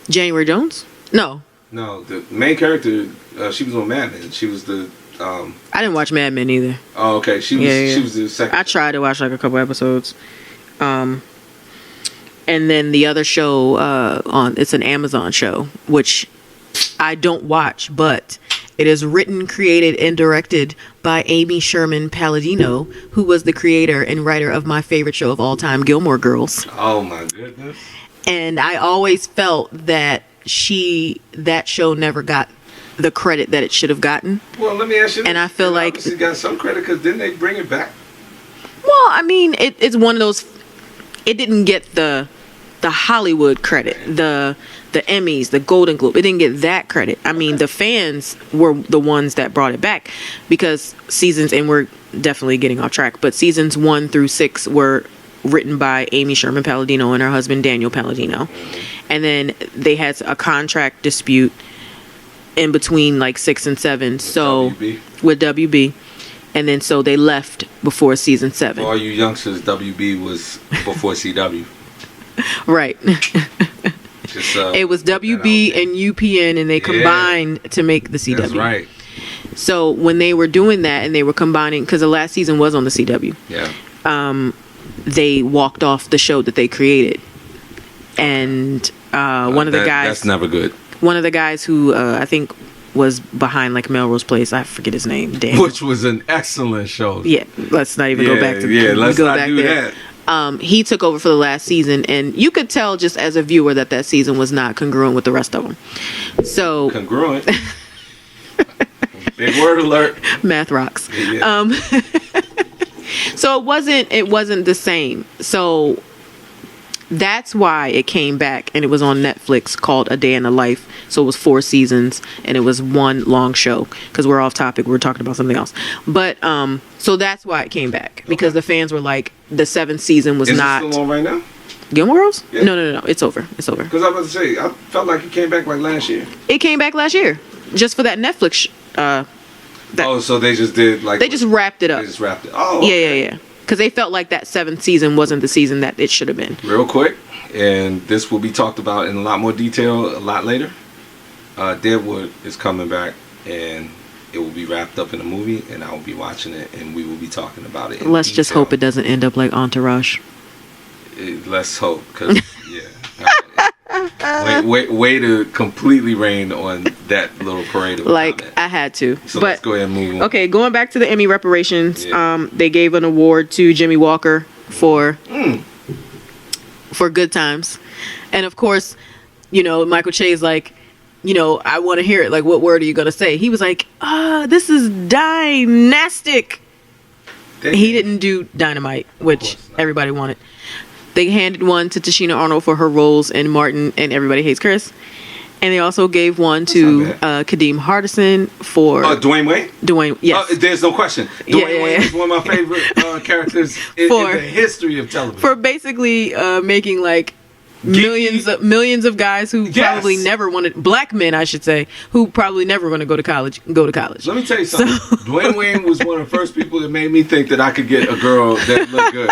January Jones? No, the main character. She was on Mad Men. She was the. I didn't watch Mad Men either. Oh, okay. She was the second. I tried to watch like a couple episodes. And then the other show it's an Amazon show, which I don't watch, but it is written, created, and directed by Amy Sherman Palladino, who was the creator and writer of my favorite show of all time, Gilmore Girls. Oh my goodness. And I always felt that that show never got the credit that it should have gotten. Well, let me ask you this. And I feel like obviously got some credit because didn't they bring it back? Well, I mean, it's one of those. It didn't get the Hollywood credit, the Emmys, the Golden Globe. It didn't get that credit. I mean, the fans were the ones that brought it back because seasons, and we're definitely getting off track, but seasons 1 through 6 were written by Amy Sherman Palladino and her husband Daniel Palladino, and then they had a contract dispute in between like 6 and 7. So with WB. And then so they left before season 7. For all you youngsters, WB was before CW. Right. Just, it was WB and UPN, and they combined to make the CW. That's right. So when they were doing that and they were combining, because the last season was on the CW. Yeah. they walked off the show that they created. And one of the guys... That's never good. One of the guys who I think was behind like Melrose Place, I forget his name. Damn. Which was an excellent show. Yeah, let's not even go back to... Yeah, let's not do that. He took over for the last season, and you could tell just as a viewer that season was not congruent with the rest of them. So congruent. Big word alert. Math rocks. Yeah. So it wasn't the same. So that's why it came back, and it was on Netflix, called A Day in the Life. So it was 4 seasons, and it was one long show. Because we're off topic, we're talking about something else. But so that's why it came back, because the fans were like, the 7th season was not. Is it still on right now? Gilmore Girls? Yeah. No, it's over. It's over. Because I was about to say, I felt like it came back like last year. It came back last year, just for that Netflix. So they just did like. They just wrapped it up. They just wrapped it. Oh. Okay. Yeah. Because they felt like that 7th season wasn't the season that it should have been. Real quick, and this will be talked about in a lot more detail a lot later. Deadwood is coming back, and it will be wrapped up in a movie, and I will be watching it, and we will be talking about it. Let's just hope it doesn't end up like Entourage. Let's hope, because way to completely rain on that little parade of like comment. I had to. So but let's go ahead and move on. Okay, going back to the Emmy reparations, Yeah. they gave an award to Jimmy Walker for Good Times, and of course, Michael Che's like, I want to hear it. Like, what word are you gonna say? He was like, this is dynastic. He didn't do dynamite, which everybody wanted. They handed one to Tashina Arnold for her roles in Martin and Everybody Hates Chris. And they also gave one to Kadeem Hardison for... Dwayne Wayne? Dwayne, yes. There's no question. Dwayne Wayne is one of my favorite characters in the history of television. For basically making like millions of guys who probably never wanted... Black men, I should say, who probably never want to go to college. Let me tell you something. Dwayne Wayne was one of the first people that made me think that I could get a girl that looked good.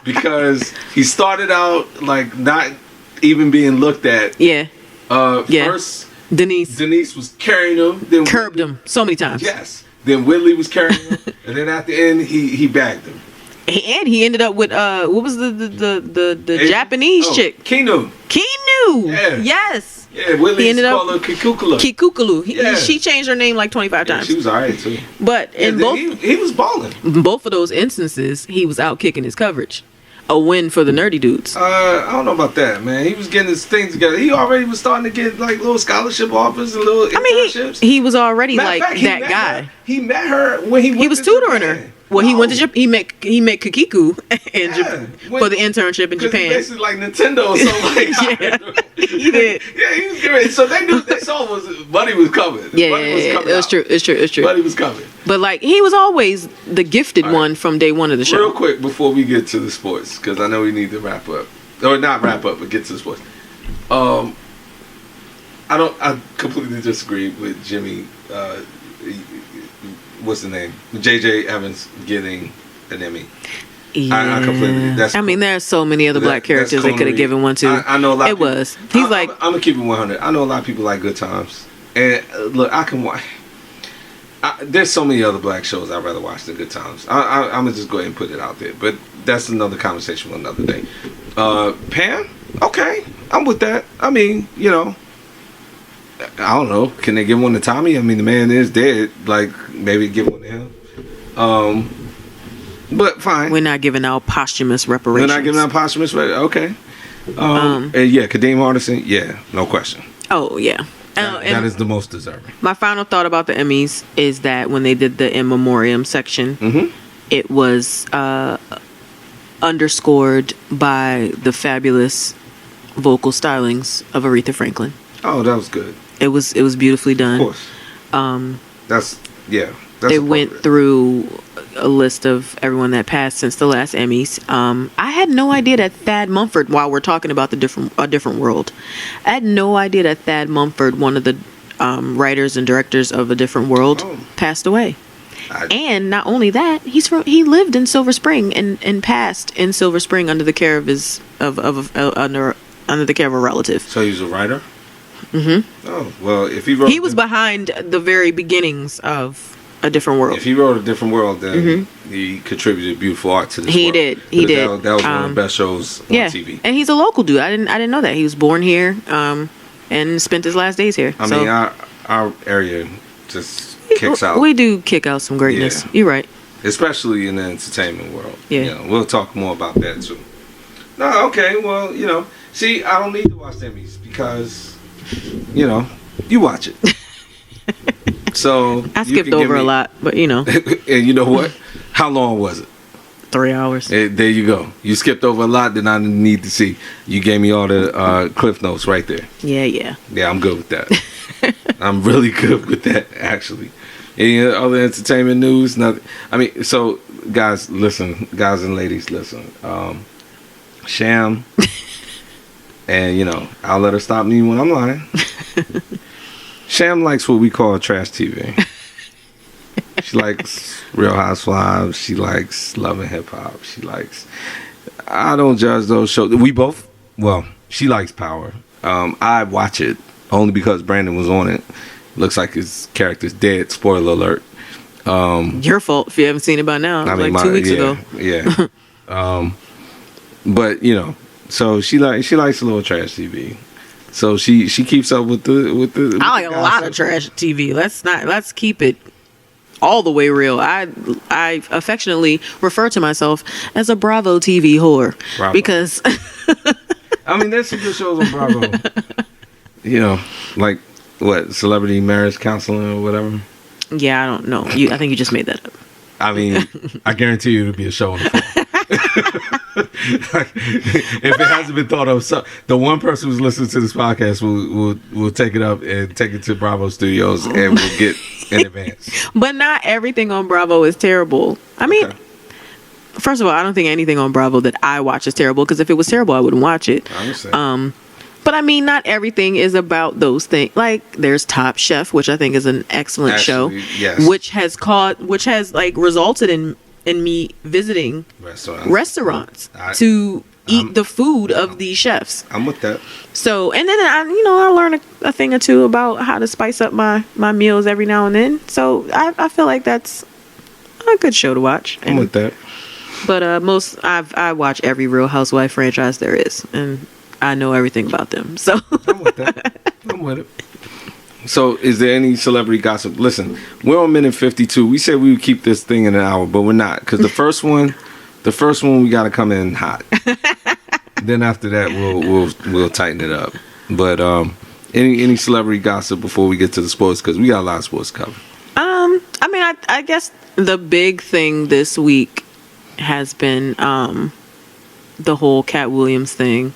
Because he started out like not even being looked at. Yeah. First, Denise was carrying him. Then curbed him so many times. Yes. Then Whitley was carrying him, and then at the end he bagged him. And he ended up with what was the Japanese chick? Kinu. Yeah. Yes. Yeah, Whitley ended up called her Kikukulu. She changed her name like 25 times. She was alright too. But in both, he was balling. Both of those instances, he was out kicking his coverage. A win for the nerdy dudes. I don't know about that, man. He was getting his things together. He already was starting to get like little scholarship offers and little internships. He was already like that guy. He met her when he was tutoring her. Well, he went to Japan. He met Kikiku for the internship in Japan. He's basically like Nintendo, so like he did. Yeah, he was great. So they saw Buddy was coming. Yeah, it's true. It's true. Buddy was coming. But like he was always the gifted one from day one of the show. Real quick before we get to the sports, because I know we need to wrap up, or not wrap up, but get to the sports. I completely disagree with Jimmy. What's the name? J.J. Evans getting an Emmy. Yeah. I completely. There are so many other black characters they could have given one to. I know a lot. It was. He's like. I'm gonna keep it 100. I know a lot of people like Good Times, and look, I can watch. There's so many other black shows I'd rather watch than Good Times. I'm gonna just go ahead and put it out there, but that's another conversation for another day. Pam, okay, I'm with that. I mean, I don't know. Can they give one to Tommy? I mean, the man is dead. Like, maybe give one to him. But fine. We're not giving out posthumous reparations. Okay. And yeah, Kadeem Hardison. Yeah, no question. Oh yeah. That is the most deserving. My final thought about the Emmys is that when they did the in memoriam section, it was underscored by the fabulous vocal stylings of Aretha Franklin. Oh, that was good. It was beautifully done. Of course. That's they went through a list of everyone that passed since the last Emmys. I had no idea that Thad Mumford, while we're talking about a different world, I had no idea that Thad Mumford, one of the writers and directors of A Different World, passed away. And not only that, he lived in Silver Spring and passed in Silver Spring under the care of under the care of a relative. So he was a writer? Mm-hmm. Oh, well, if he wrote... He was behind the very beginnings of A Different World. If he wrote A Different World, then he contributed beautiful art to this He world. did. He did. That was one of the best shows on TV. And he's a local dude. I didn't know that. He was born here and spent his last days here. I mean, our area just kicks out. We do kick out some greatness. Yeah. You're right. Especially in the entertainment world. Yeah. You know, we'll talk more about that too. No, okay. Well, you know, see, I don't need to watch Emmys because, you know, you watch it. So I skipped over a lot, but you know. And you know what? How long was it? 3 hours. There you go. You skipped over a lot that I didn't need to see. You gave me all the cliff notes right there. Yeah. Yeah, I'm good with that. I'm really good with that, actually. Any other entertainment news? Nothing. I mean, so guys, listen. Guys and ladies, listen. Sham, and you know, I'll let her stop me when I'm lying. Sham likes what we call trash TV. She likes Real Housewives. She likes Love and Hip Hop. She likes. I don't judge those shows. We both. Well, she likes Power. I watch it only because Brandon was on it. Looks like his character's dead. Spoiler alert. Your fault if you haven't seen it by now. It was like 2 weeks ago. Yeah. But you know, so she likes a little trash TV. So she keeps up with the. I like a lot of trash TV. Let's keep it all the way real. I affectionately refer to myself as a Bravo TV whore. Bravo. Because I mean, there's some good shows on Bravo. You know, like what, Celebrity Marriage Counseling or whatever. Yeah, I don't know. I think you just made that up. I mean, I guarantee you it'll be a show on the phone. Like, if it hasn't been thought of, so the one person who's listening to this podcast will take it up and take it to Bravo Studios and we'll get in advance. But not everything on Bravo is terrible. I mean, first of all, I don't think anything on Bravo that I watch is terrible, because if it was terrible, I wouldn't watch it. I understand. But I mean, not everything is about those things. Like, there's Top Chef, which I think is an excellent show, yes. which has like resulted in me visiting restaurants to eat the food of these chefs. I'm with that. So, and then I learn a thing or two about how to spice up my meals every now and then. So I feel like that's a good show to watch. I'm with that. But I watch every Real Housewife franchise there is, and I know everything about them. So I'm with that. I'm with it. So, is there any celebrity gossip? Listen, we're on minute 52. We said we would keep this thing in an hour, but we're not, because the first one we got to come in hot. Then after that, we'll tighten it up. But any celebrity gossip before we get to the sports, because we got a lot of sports to cover. I mean, I guess the big thing this week has been the whole Cat Williams thing.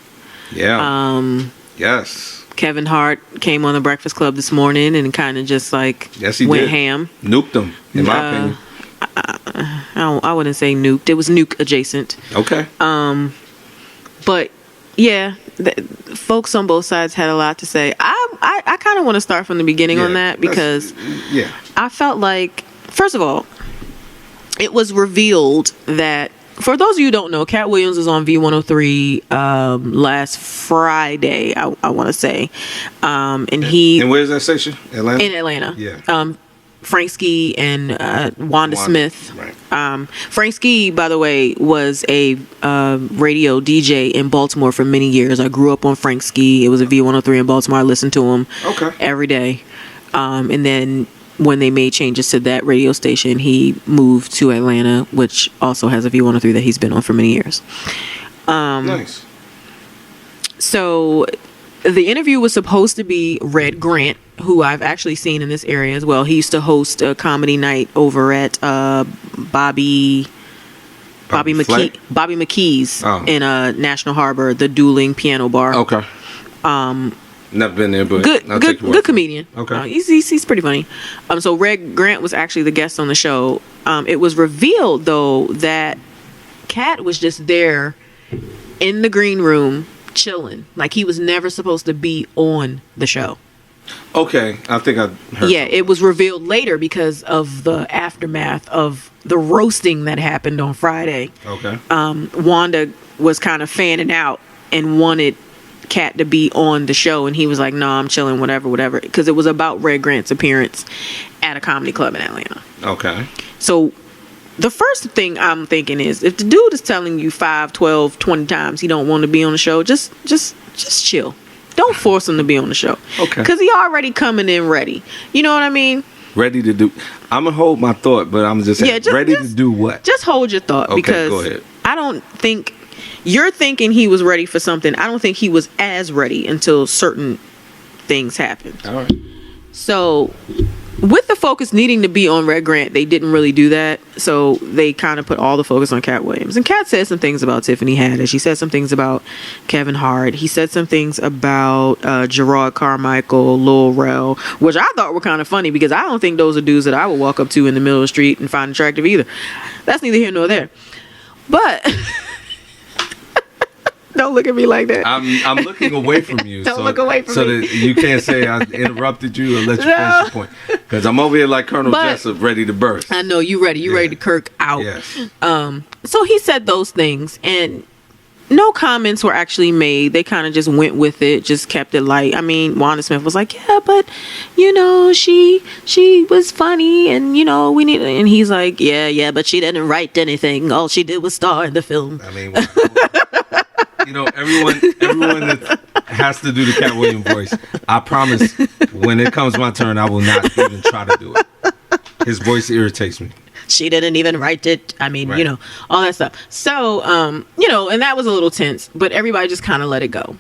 Yeah. Yes. Kevin Hart came on the Breakfast Club this morning and kind of just like he went did. ham. Nuked him, in my opinion. I wouldn't say nuked. It was nuke adjacent. Okay. But yeah, folks on both sides had a lot to say. I kind of want to start from the beginning on that, because I felt like, first of all, it was revealed that, for those of you who don't know, Cat Williams was on V103 last Friday, I want to say. And where's that station? Atlanta? In Atlanta. Yeah. Frank Ski and Wanda Smith. Right. Frank Ski, by the way, was a radio DJ in Baltimore for many years. I grew up on Frank Ski. It was a V103 in Baltimore. I listened to him every day. And then when they made changes to that radio station, he moved to Atlanta, which also has a V103 that he's been on for many years. Nice. So the interview was supposed to be Red Grant, who I've actually seen in this area as well. He used to host a comedy night over at Bobby McKee's in National Harbor, the Dueling Piano Bar. Okay. Never been there, but good comedian. Okay. He's pretty funny. So Red Grant was actually the guest on the show. It was revealed though that Cat was just there in the green room chilling. Like, he was never supposed to be on the show. Okay, I think I heard. Yeah, it was revealed later because of the aftermath of the roasting that happened on Friday. Okay. Wanda was kind of fanning out and wanted Cat to be on the show, and he was like, no, I'm chilling, whatever, because it was about Red Grant's appearance at a comedy club in Atlanta. Okay. So the first thing I'm thinking is, if the dude is telling you 5, 12, 20 times he don't want to be on the show, just chill. Don't force him to be on the show. Okay. Because he already coming in ready. You know what I mean? Ready to do. I'm gonna hold my thought, but I'm just saying, ready to do what? Just hold your thought, because go ahead. I don't think you're thinking he was ready for something. I don't think he was as ready until certain things happened. All right. So with the focus needing to be on Red Grant, they didn't really do that. So they kind of put all the focus on Cat Williams. And Cat said some things about Tiffany Haddish. She said some things about Kevin Hart. He said some things about Gerard Carmichael, Lil Rel, which I thought were kind of funny, because I don't think those are dudes that I would walk up to in the middle of the street and find attractive either. That's neither here nor there. But don't look at me like that. I'm looking away from you. Don't look away from me. So that you can't say I interrupted you or let you finish your point. Because I'm over here like Colonel Jessup, ready to burst. I know, you ready. You ready to Kirk out. Yes. So he said those things, and no comments were actually made. They kind of just went with it, just kept it light. I mean, Wanda Smith was like, yeah, but, you know, she was funny, and, you know, we need... And he's like, yeah, but she didn't write anything. All she did was star in the film. I mean... You know, everyone that has to do the Cat Williams voice, I promise, when it comes my turn, I will not even try to do it. His voice irritates me. She didn't even write it. I mean, you know, all that stuff. So, you know, and that was a little tense, but everybody just kind of let it go.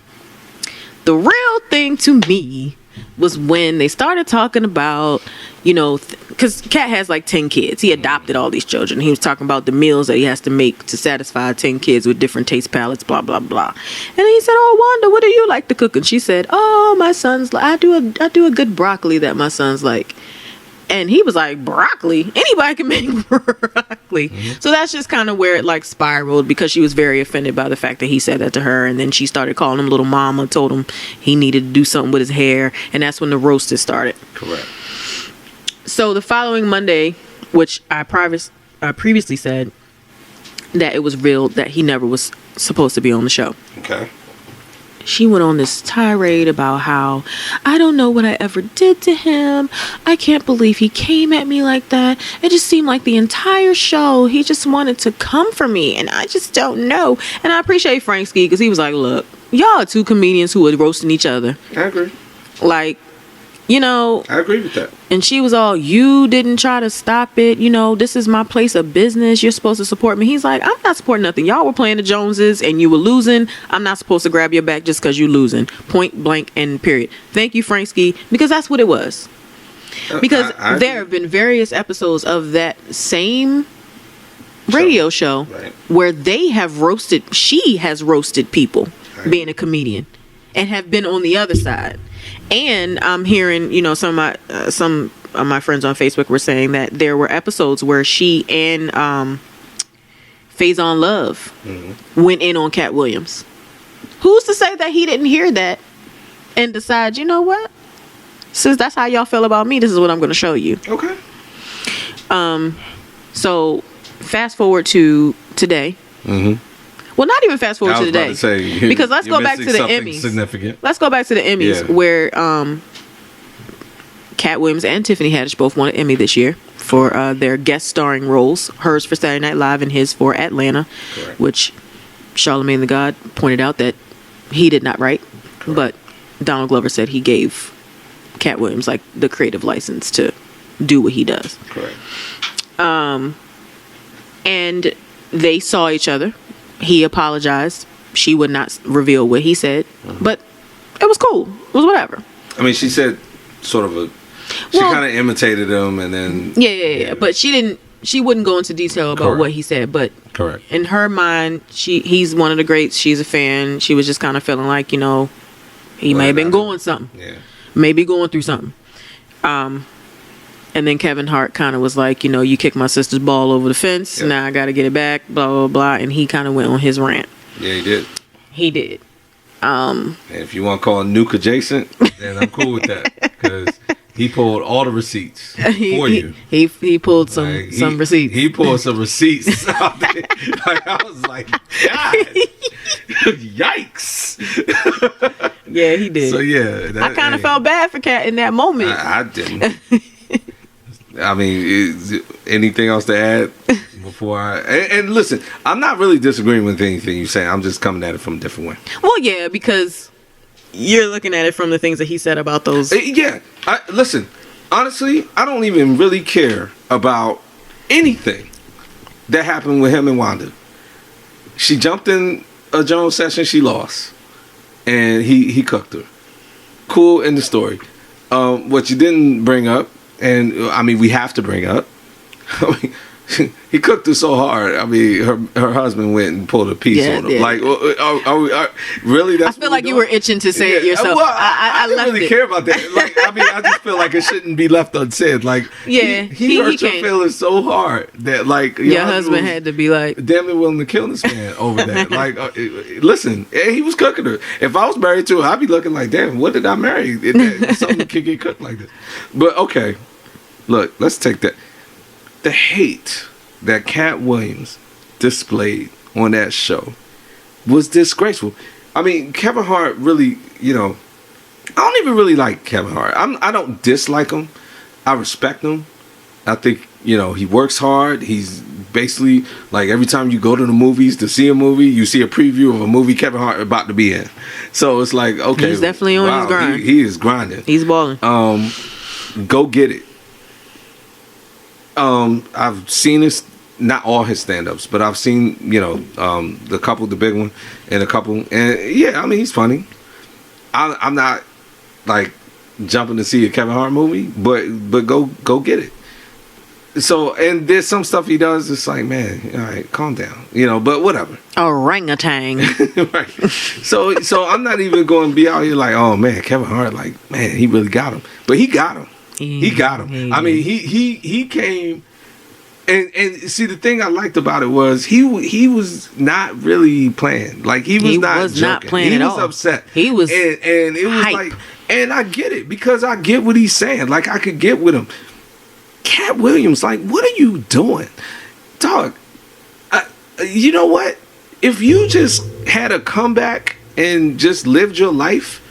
The real thing to me was when they started talking about, you know, because Cat has like 10 kids. He adopted all these children. He was talking about the meals that he has to make to satisfy 10 kids with different taste palettes, blah, blah, blah. And then he said, oh, Wanda, what do you like to cook? And she said, oh, my son's like, I do a good broccoli that my son's like. And he was like, broccoli? Anybody can make broccoli. Mm-hmm. So that's just kind of where it like spiraled, because she was very offended by the fact that he said that to her. And then she started calling him little mama, told him he needed to do something with his hair. And that's when the roasted started. Correct. So the following Monday, which I previously said that it was real that he never was supposed to be on the show. Okay. She went on this tirade about how, I don't know what I ever did to him. I can't believe he came at me like that. It just seemed like the entire show, he just wanted to come for me. And I just don't know. And I appreciate Frank Ski, because he was like, look, y'all are two comedians who are roasting each other. I agree. Like, you know. I agree with that. And she was all, you didn't try to stop it. You know, this is my place of business. You're supposed to support me. He's like, I'm not supporting nothing. Y'all were playing the Joneses and you were losing. I'm not supposed to grab your back just because you're losing. Point blank and period. Thank you, Frank Ski, because that's what it was. Because there have been various episodes of that same radio show where she has roasted people being a comedian and have been on the other side. And I'm hearing, you know, some of my friends on Facebook were saying that there were episodes where she and Faison Love went in on Cat Williams. Who's to say that he didn't hear that and decide, you know what? Since that's how y'all feel about me, this is what I'm going to show you. Okay. So fast forward to today. Mm-hmm. Well, not even fast forward to today, because let's go back to the Emmys. Significant. Let's go back to the Emmys, where Cat Williams and Tiffany Haddish both won an Emmy this year for their guest starring roles. Hers for Saturday Night Live and his for Atlanta, which Charlamagne the God pointed out that he did not write, but Donald Glover said he gave Cat Williams like the creative license to do what he does. Correct. And they saw each other. He apologized. She would not reveal what he said, but it was cool. It was whatever. I mean, she said sort of she kind of imitated him, and then yeah. But she wouldn't go into detail about what he said. But in her mind, he's one of the greats. She's a fan. She was just kind of feeling like, you know, he may have been going something. Yeah. Maybe going through something. And then Kevin Hart kind of was like, you know, you kicked my sister's ball over the fence. Now I got to get it back, blah, blah, blah. And he kind of went on his rant. Yeah, he did. He did. And if you want to call it nuke adjacent, then I'm cool with that. Because He pulled all the receipts for you. He pulled some receipts. He pulled some receipts out there. Like, I was like, God, yikes. Yeah, he did. So yeah, I kind of felt bad for Cat in that moment. I didn't. I mean, anything else to add before and listen, I'm not really disagreeing with anything you're saying. I'm just coming at it from a different way. Well, yeah, because you're looking at it from the things that he said about those. Yeah. Listen, honestly, I don't even really care about anything that happened with him and Wanda. She jumped in a Jones session, she lost. And he cooked her. Cool, end the story. What you didn't bring up, and I mean, we have to bring up, I mean, he cooked her so hard. I mean, her husband went and pulled a piece on him. Yeah. Like, really? That's I feel like you were itching to say it yourself. Well, I didn't really care about that. Like, I mean, I just feel like it shouldn't be left unsaid. Like, yeah, he hurt your feelings so hard that, like, your husband had to be like, damn it, willing to kill this man over that. Like, listen, he was cooking her. If I was married to her, I'd be looking like, damn, what did I marry? Something could get cooked like this. But okay, look, let's take that. The hate that Cat Williams displayed on that show was disgraceful. I mean, Kevin Hart really, I don't even really like Kevin Hart. I don't dislike him. I respect him. I think, he works hard. He's basically, like, every time you go to the movies to see a movie, you see a preview of a movie Kevin Hart about to be in. So it's like, okay. He's definitely on his grind. He is grinding. He's balling. Go get it. I've seen his, not all his stand-ups, but I've seen, the couple, the big one, and a couple, and yeah, I mean, he's funny. I'm not like jumping to see a Kevin Hart movie, but go get it. So, and there's some stuff he does, it's like, man, all right, calm down, but whatever. Orangutan. Right. So I'm not even going to be out here like, oh man, Kevin Hart, like, man, he really got him, but he got him. He got him. I mean, he came, and see, the thing I liked about it was he was not really playing. Like, he was not playing at all. He was upset. He was, and it was hype. like, and I get it because I get what he's saying. Like, I could get with him. Cat Williams, like, what are you doing, dog? You know what? If you just had a comeback and just lived your life,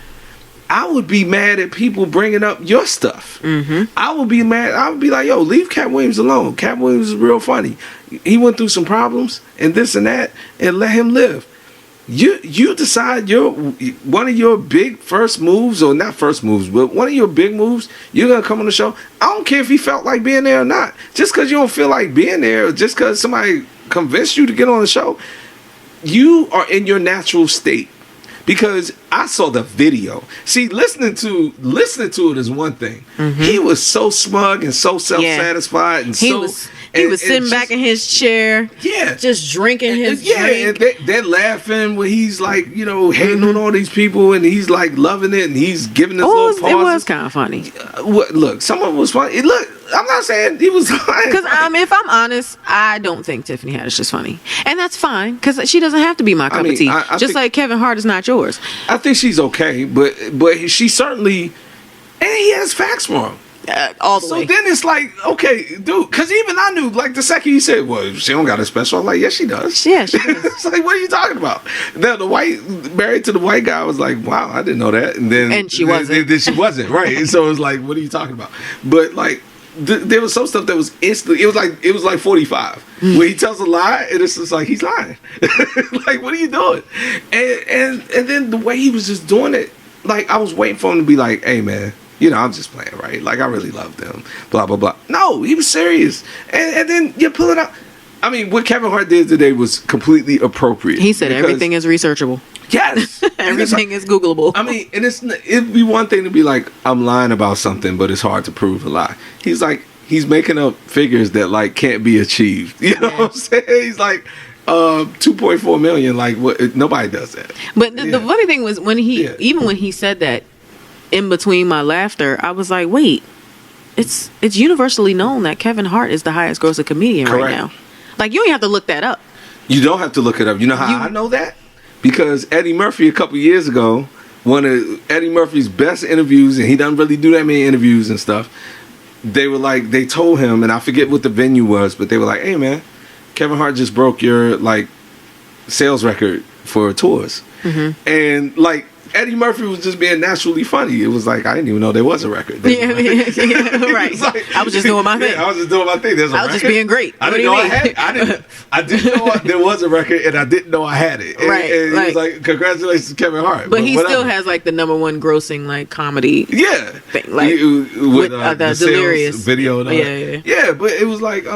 I would be mad at people bringing up your stuff. Mm-hmm. I would be mad. I would be like, yo, leave Cat Williams alone. Cat Williams is real funny. He went through some problems and this and that, and let him live. You decide one of your big first moves, or not first moves, but one of your big moves, you're going to come on the show. I don't care if he felt like being there or not. Just because you don't feel like being there, or just because somebody convinced you to get on the show, you are in your natural state. Because I saw the video. See, listening to it is one thing. Mm-hmm. He was so smug and so self-satisfied, and he was sitting back in his chair, just drinking his drink. And they're laughing when he's like, hating on all these people, and he's like loving it, and he's giving this little pauses. It was kind of funny. Look, some of it was funny. Look, I'm not saying he was funny. Because if I'm honest, I don't think Tiffany Haddish is funny, and that's fine because she doesn't have to be my cup of tea. Just like Kevin Hart is not yours. I think she's okay, but she certainly, and he has facts wrong. All the way. So then it's like, okay, dude, because even I knew, like, the second he said, well, she don't got a special, I'm like, yes, she does. Yeah, she does. It's like, what are you talking about? Now, married to the white guy was like, wow, I didn't know that. And she wasn't. Then she wasn't, right? And so it was like, what are you talking about? But, like, there was some stuff that was instantly, it was like 45 where he tells a lie and it's just like, he's lying. Like, what are you doing? And then the way he was just doing it, like, I was waiting for him to be like, hey man, I'm just playing, right? Like, I really loved him, blah blah blah. No, he was serious. And then you pull it out. I mean, what Kevin Hart did today was completely appropriate. He said everything is researchable. Yes. Everything is Googleable. I mean, and it'd be one thing to be like, I'm lying about something, but it's hard to prove a lie. He's like, he's making up figures that, like, can't be achieved. You know what I'm saying? He's like, 2.4 million, like, what? Nobody does that. But the funny thing was even when he said that, in between my laughter, I was like, wait, it's universally known that Kevin Hart is the highest grossing comedian right now. Like, you don't have to look that up. You don't have to look it up. You know how I know that? Because Eddie Murphy a couple years ago one of Eddie Murphy's best interviews, and he doesn't really do that many interviews and stuff. They told him, and I forget what the venue was, but they were like, "Hey man, Kevin Hart just broke your like sales record for tours," and like Eddie Murphy was just being naturally funny. It was like, I didn't even know there was a record. Yeah, right. Like, I was just doing my thing. Yeah, I was just doing my thing. There's a record. I was just being great. I didn't know I had it. I didn't know there was a record, and I didn't know I had it. And, right. And he was like, congratulations, Kevin Hart. But he still has like the #1 grossing like comedy. Yeah. Thing, like with the Delirious video. And yeah. But it was like,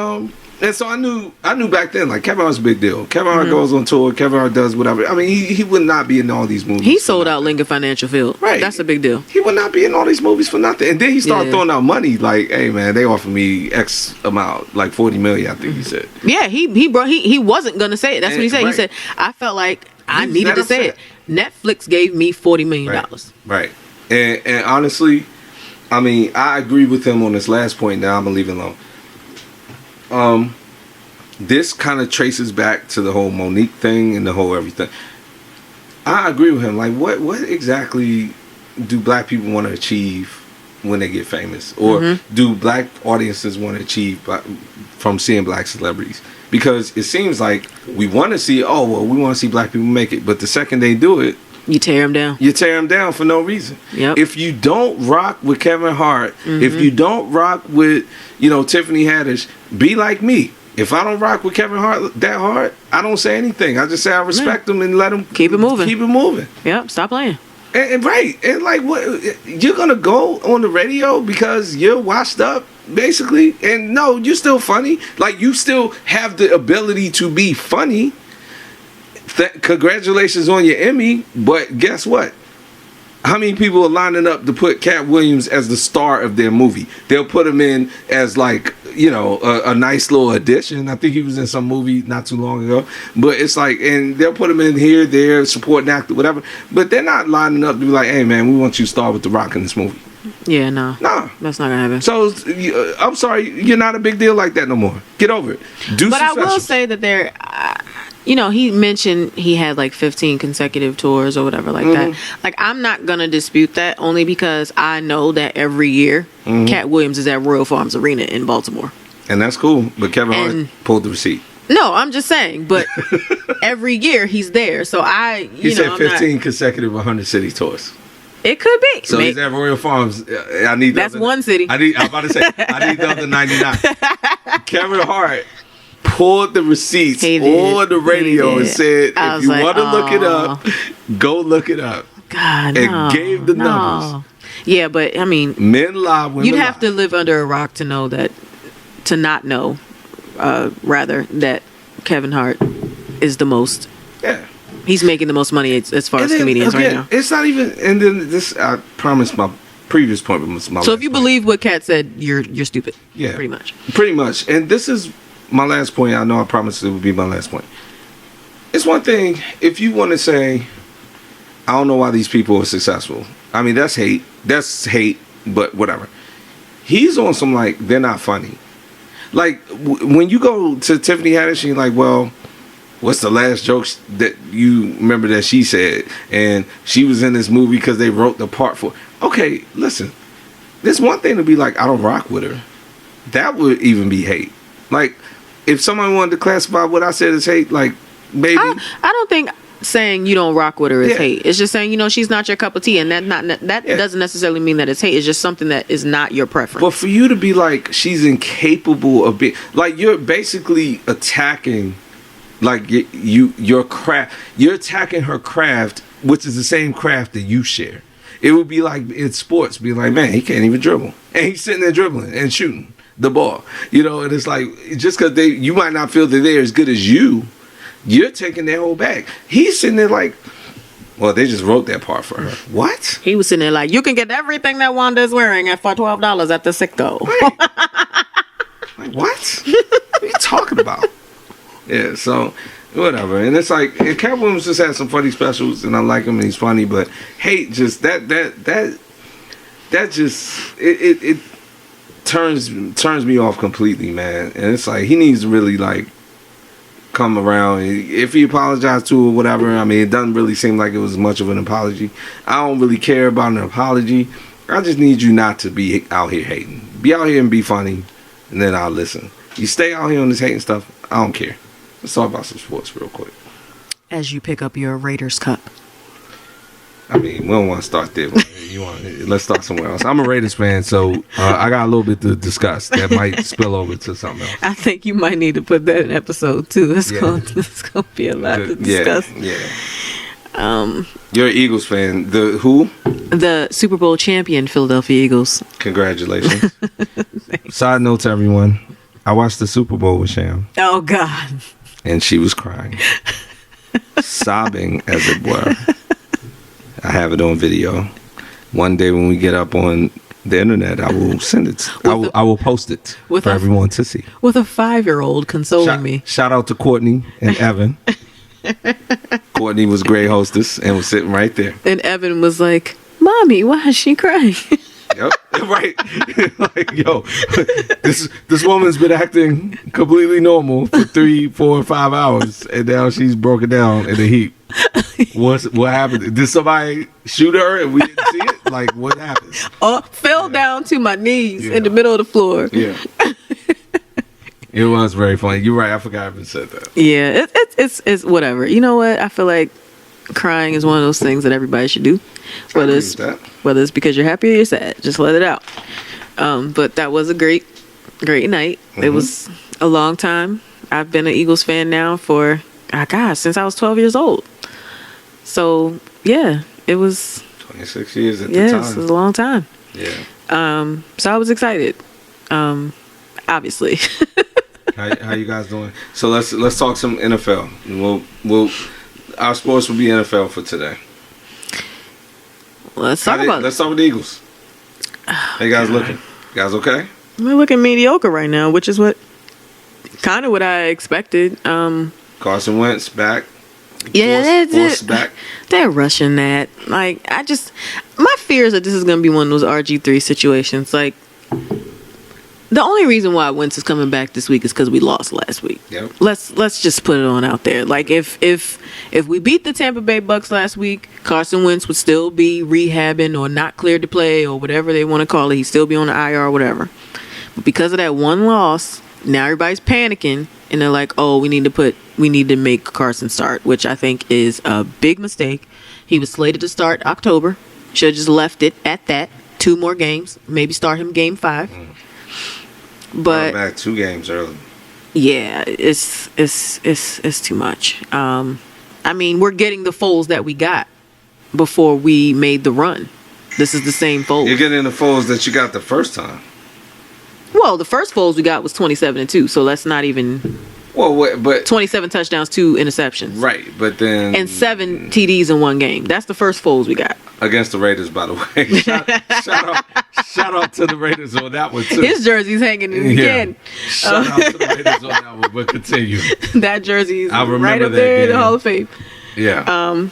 and so I knew back then, like, Kevin Hart's a big deal. Kevin Hart goes on tour. Kevin Hart does whatever. I mean, he would not be in all these movies. He sold out Lincoln Financial Field. Right. That's a big deal. He would not be in all these movies for nothing. And then he started throwing out money. Like, hey, man, they offered me X amount, like $40 million, I think he said. Yeah, he wasn't going to say it. That's what he said. Right. He said, I felt like I needed to say it. Netflix gave me $40 million. Right. And honestly, I mean, I agree with him on this last point. Now I'm going to leave it alone. This kind of traces back to the whole Monique thing and the whole everything. I agree with him. Like, what exactly do black people want to achieve when they get famous? Or do black audiences want to achieve from seeing black celebrities? Because it seems like we want to see, we want to see black people make it. But the second they do it, you tear them down. You tear them down for no reason. Yep. If you don't rock with Kevin Hart, if you don't rock with, Tiffany Haddish, be like me. If I don't rock with Kevin Hart that hard, I don't say anything. I just say I respect him and let him keep it moving. Keep it moving. Yep. Stop playing. And right. And like, what, you're gonna go on the radio because you're washed up, basically? And no, you're still funny. Like, you still have the ability to be funny. Congratulations on your Emmy, but guess what? How many people are lining up to put Cat Williams as the star of their movie? They'll put him in as like, a nice little addition. I think he was in some movie not too long ago. But it's like, and they'll put him in here, there, supporting actor, whatever. But they're not lining up to be like, hey man, we want you to star with The Rock in this movie. Yeah, no. No. That's not gonna happen. So, I'm sorry, you're not a big deal like that no more. Get over it. But I will say that there... he mentioned he had like 15 consecutive tours or whatever like that. Like, I'm not going to dispute that, only because I know that every year Cat Williams is at Royal Farms Arena in Baltimore. And that's cool, but Kevin Hart pulled the receipt. No, I'm just saying, but every year he's there. So He said 15 consecutive 100 city tours. It could be. So he's at Royal Farms. I need that's one city. I'm about to say, I need the other 99. Kevin Hart pulled the receipts on the radio and said, if you want to look it up, go look it up. God, and gave the numbers. Yeah, but I mean, men lie, women you'd have to live under a rock to know that, to not know, rather, that Kevin Hart is the most. Yeah. He's making the most money as far as comedians right now. It's not even, and then this, I promise my previous point was my So if you believe what Kat said, you're stupid. Yeah. Pretty much. Pretty much. And this is my last point. I know I promised it would be my last point. It's one thing if you want to say, I don't know why these people are successful. I mean, that's hate. That's hate, but whatever. He's on some, like, they're not funny. Like, when you go to Tiffany Haddish, you're like, well, what's the last joke that you remember that she said? And she was in this movie because they wrote the part for. Okay, listen. There's one thing to be like, I don't rock with her. That would even be hate. Like, if someone wanted to classify what I said as hate, like, maybe. I don't think saying you don't rock with her is hate. It's just saying, she's not your cup of tea. And that doesn't necessarily mean that it's hate. It's just something that is not your preference. But for you to be like, she's incapable of being. Like, you're basically attacking, like, your craft. You're attacking her craft, which is the same craft that you share. It would be like in sports, be like, man, he can't even dribble. And he's sitting there dribbling and shooting the ball. And it's like, just because you might not feel that they're as good as you're taking their whole bag. He's sitting there like, well, they just wrote that part for her. What? He was sitting there like, you can get everything that Wanda's wearing for $12 at the Sicko. Right. Like, what? What are you talking about? Yeah, so whatever. And it's like, and Cat Williams just had some funny specials, and I like him, and he's funny. But hate just that just it turns me off completely, man. And it's like he needs to really like come around. If he apologized to or whatever, I mean, it doesn't really seem like it was much of an apology. I don't really care about an apology. I just need you not to be out here hating. Be out here and be funny, and then I'll listen. You stay out here on this hating stuff, I don't care. Let's talk about some sports real quick. As you pick up your Raiders cup. I mean, we don't want to start there. Let's start somewhere else. I'm a Raiders fan, so I got a little bit to discuss that might spill over to something else. I think you might need to put that in episode 2. It's going to be a lot to discuss. You're an Eagles fan. The who? The Super Bowl champion Philadelphia Eagles. Congratulations. Side note to everyone, I watched the Super Bowl with Sham. Oh, God. And she was crying. Sobbing, as it were. I have it on video. One day when we get up on the internet, I will send it. I will post it for everyone to see. With a 5-year-old consoling me. Shout out to Courtney and Evan. Courtney was great hostess and was sitting right there. And Evan was like, "Mommy, why is she crying?" Yep, right. Like, yo, this woman's been acting completely normal for 3, 4, 5 hours, and now she's broken down in a heap. What happened? Did somebody shoot her and we didn't see it? Like, what happened? Fell down to my knees in the middle of the floor. Yeah. It was very funny. You're right. I forgot I even said that. Yeah, it's whatever. You know what? I feel like crying is one of those things that everybody should do. Whether it's because you're happy or you're sad, just let it out. But that was a great night. Mm-hmm. It was a long time. I've been an Eagles fan now for since I was 12 years old. So yeah, it was 26 years at the time. Yes, it was a long time. Yeah. So I was excited. Obviously. How you guys doing? So let's talk some NFL. We'll our sports will be NFL for today. Let's talk with the Eagles. How you guys looking? You guys okay? We're looking mediocre right now, which is what I expected. Carson Wentz back. Yeah, forced back. They're rushing that. Like, my fear is that this is going to be one of those RG3 situations. Like, the only reason why Wentz is coming back this week is because we lost last week. Yep. Let's just put it on out there. Like, if we beat the Tampa Bay Bucks last week, Carson Wentz would still be rehabbing or not cleared to play or whatever they want to call it. He'd still be on the IR or whatever. But because of that one loss, now everybody's panicking and they're like, "Oh, we need to make Carson start," which I think is a big mistake. He was slated to start October. Should have just left it at that. 2 more games, maybe start him game 5. But back 2 games early. Yeah, it's too much. I mean, we're getting the Foles that we got before we made the run. This is the same Foles. You're getting the Foles that you got the first time. Well, the first Foles we got was 27-2, so that's not even. Well, but 27 touchdowns, 2 interceptions. Right, but then and 7 TDs in 1 game. That's the first Foles we got against the Raiders, by the way. Shout out to the Raiders on that one too. His jersey's hanging in the can. Shout out to the Raiders on that one, but continue. That jersey's right up there in the Hall of Fame. Yeah.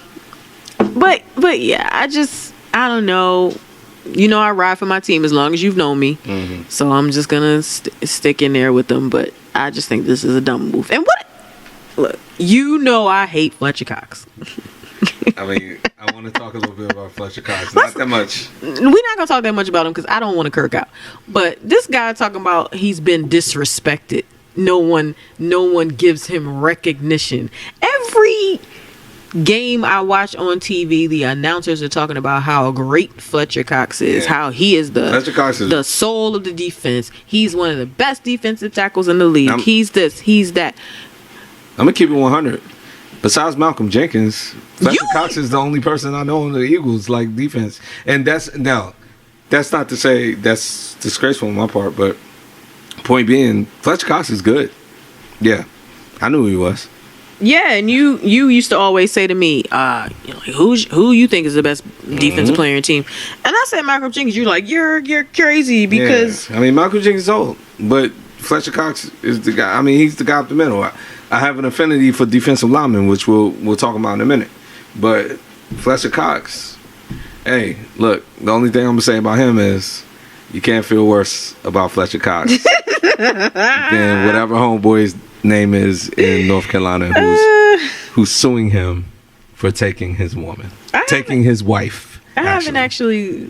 But yeah, I don't know. You know, I ride for my team as long as you've known me. Mm-hmm. So I'm just going to stick in there with them. But I just think this is a dumb move. And look, you know I hate Fletcher Cox. I mean, I want to talk a little bit about Fletcher Cox. Not that much. We're not going to talk that much about him because I don't want to kirk out. But this guy talking about he's been disrespected. No one gives him recognition. Every game I watch on TV, the announcers are talking about how great Fletcher Cox is, how he is the soul of the defense. He's one of the best defensive tackles in the league. He's this, he's that. I'm going to keep it 100. Besides Malcolm Jenkins, Fletcher Cox is the only person I know on the Eagles like defense. And that's not to say that's disgraceful on my part, but point being, Fletcher Cox is good. Yeah, I knew who he was. Yeah, and you used to always say to me, who you think is the best defensive player in your team? And I said Malcolm Jenkins. You're like, you're crazy because I mean, Malcolm Jenkins is old, but Fletcher Cox is the guy. I mean, he's the guy up the middle. I have an affinity for defensive linemen, which we'll talk about in a minute. But Fletcher Cox, hey, look, the only thing I'm gonna say about him is you can't feel worse about Fletcher Cox than whatever homeboys name is in North Carolina who's suing him for taking his woman, taking his wife. I haven't actually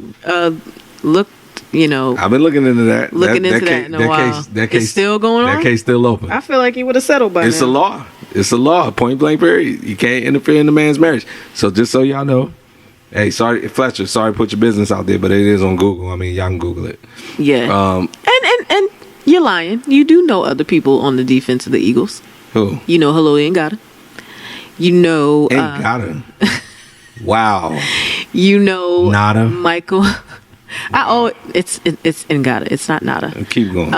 looked. I've been looking into that. Looking into that in a while. That case still going on. That case still open. I feel like he would have settled by now. It's a law. It's a law. Point blank. Period. You can't interfere in a man's marriage. So just so y'all know, hey, sorry, Fletcher. Sorry, to put your business out there, but it is on Google. I mean, y'all can Google it. Yeah. And you're lying. You do know other people on the defense of the Eagles. Who? You know, Haloti Ngata. You know. Ngata. Wow. You know. Nada. Michael. It's Ngata. It's not Nada. Keep going.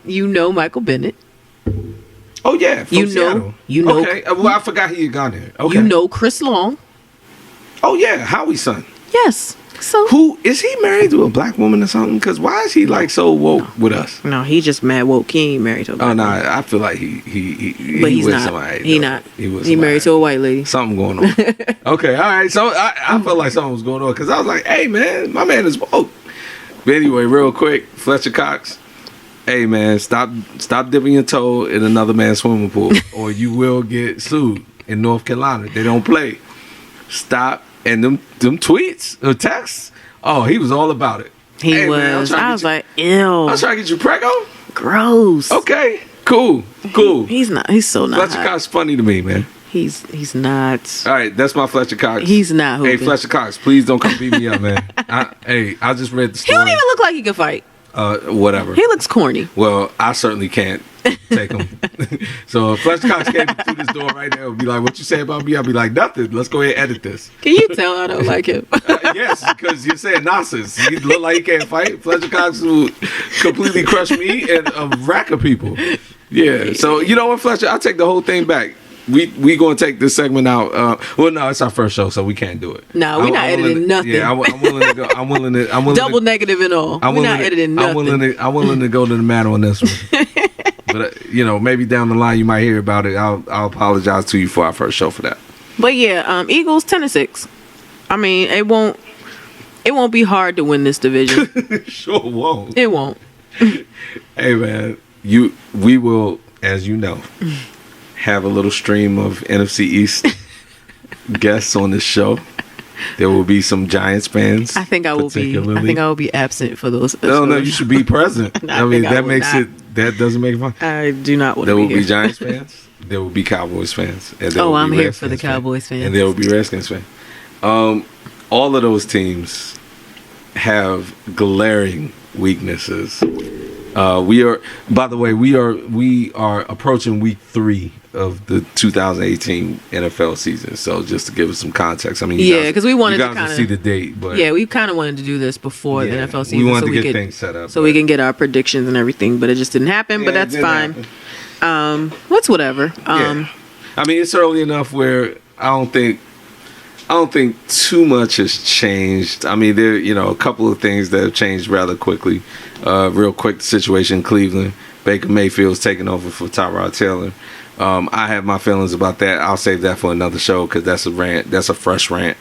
You know Michael Bennett. Oh yeah, from Seattle. You know. Okay. Well, I forgot he had gone there. Okay. You know Chris Long. Oh yeah, Howie's son. Yes. So who is he married to a black woman or something? Because why is he like so woke with us? No, he just mad woke. He ain't married to a black woman. I feel like he but he's not. Somebody, he not. He married to a white lady. Something going on. Okay, all right. So I felt like something was going on because I was like, hey man, my man is woke. But anyway, real quick, Fletcher Cox. Hey man, stop dipping your toe in another man's swimming pool, or you will get sued in North Carolina. They don't play. Stop. And them tweets or texts, oh, he was all about it. He was. I was like, ew. I was trying to get you preggo. Gross. Okay, cool. He's not. He's so not. Fletcher Cox funny to me, man. He's not. All right, that's my Fletcher Cox. He's not. Hey, Fletcher Cox, please don't come beat me up, man. I just read the story. He don't even look like he could fight. Whatever. He looks corny. Well, I certainly can't take him. So if Fletcher Cox came through this door right now and be like, what you say about me? I'll be like, nothing. Let's go ahead and edit this. Can you tell I don't like him? Yes, because you're saying nonsense. He look like he can't fight. Fletcher Cox will completely crush me and a rack of people. Yeah. So you know what, Fletcher? I'll take the whole thing back. We gonna take this segment out. Well, no, it's our first show, so we can't do it. No, we're not editing nothing. Yeah, I'm willing to go. I'm willing to double negative and all. We're not editing nothing. I'm willing to go to the mat on this one. But maybe down the line you might hear about it. I'll apologize to you for our first show for that. But yeah, Eagles 10-6. I mean, it won't be hard to win this division. Sure won't. It won't. Hey man, we will, as you know, have a little stream of NFC East guests on this show. There will be some Giants fans. I think I will be absent for those. No, you should be present. I mean, that doesn't make it fun. I do not want to be here. There will be Giants fans. There will be Cowboys fans. And I'm here for the Cowboys fans. And there will be Redskins fans. All of those teams have glaring weaknesses. We are approaching week 3 of the 2018 NFL season. So just to give us some context, I mean, because we wanted to kind of see the date, but we kind of wanted to do this before the NFL season. We wanted to get things set up so we can get our predictions and everything, but it just didn't happen. But that's fine. What's whatever. I mean, it's early enough where I don't think too much has changed. I mean, there a couple of things that have changed rather quickly. Real quick, the situation in Cleveland. Baker Mayfield's taking over for Tyrod Taylor. I have my feelings about that. I'll save that for another show because that's a rant. That's a fresh rant.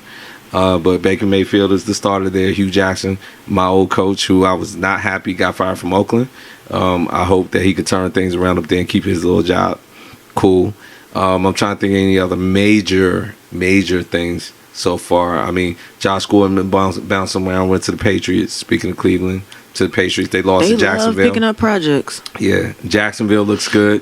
But Baker Mayfield is the starter there. Hugh Jackson, my old coach, who I was not happy got fired from Oakland. I hope that he could turn things around up there and keep his little job. Cool. I'm trying to think of any other major things so far. I mean, Josh Gordon bounced around, went to the Patriots. Speaking of Cleveland, to the Patriots, they lost to Jacksonville. They love picking up projects. Yeah, Jacksonville looks good.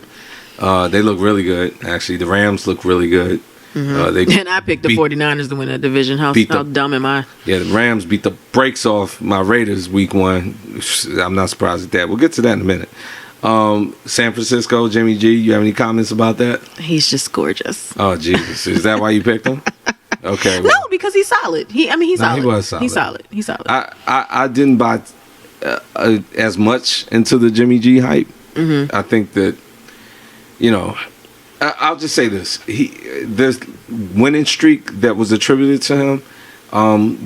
They look really good, actually. The Rams look really good. Mm-hmm. And I picked the 49ers to win that division. How dumb am I? Yeah, the Rams beat the brakes off my Raiders week 1. I'm not surprised at that. We'll get to that in a minute. San Francisco, Jimmy G, you have any comments about that? He's just gorgeous. Oh, Jesus. Is that why you picked him? Okay. Well. No, because he's solid. He's solid. He was solid. He's solid. I didn't buy as much into the Jimmy G hype. Mm-hmm. I think that, I'll just say this. There's winning streak that was attributed to him.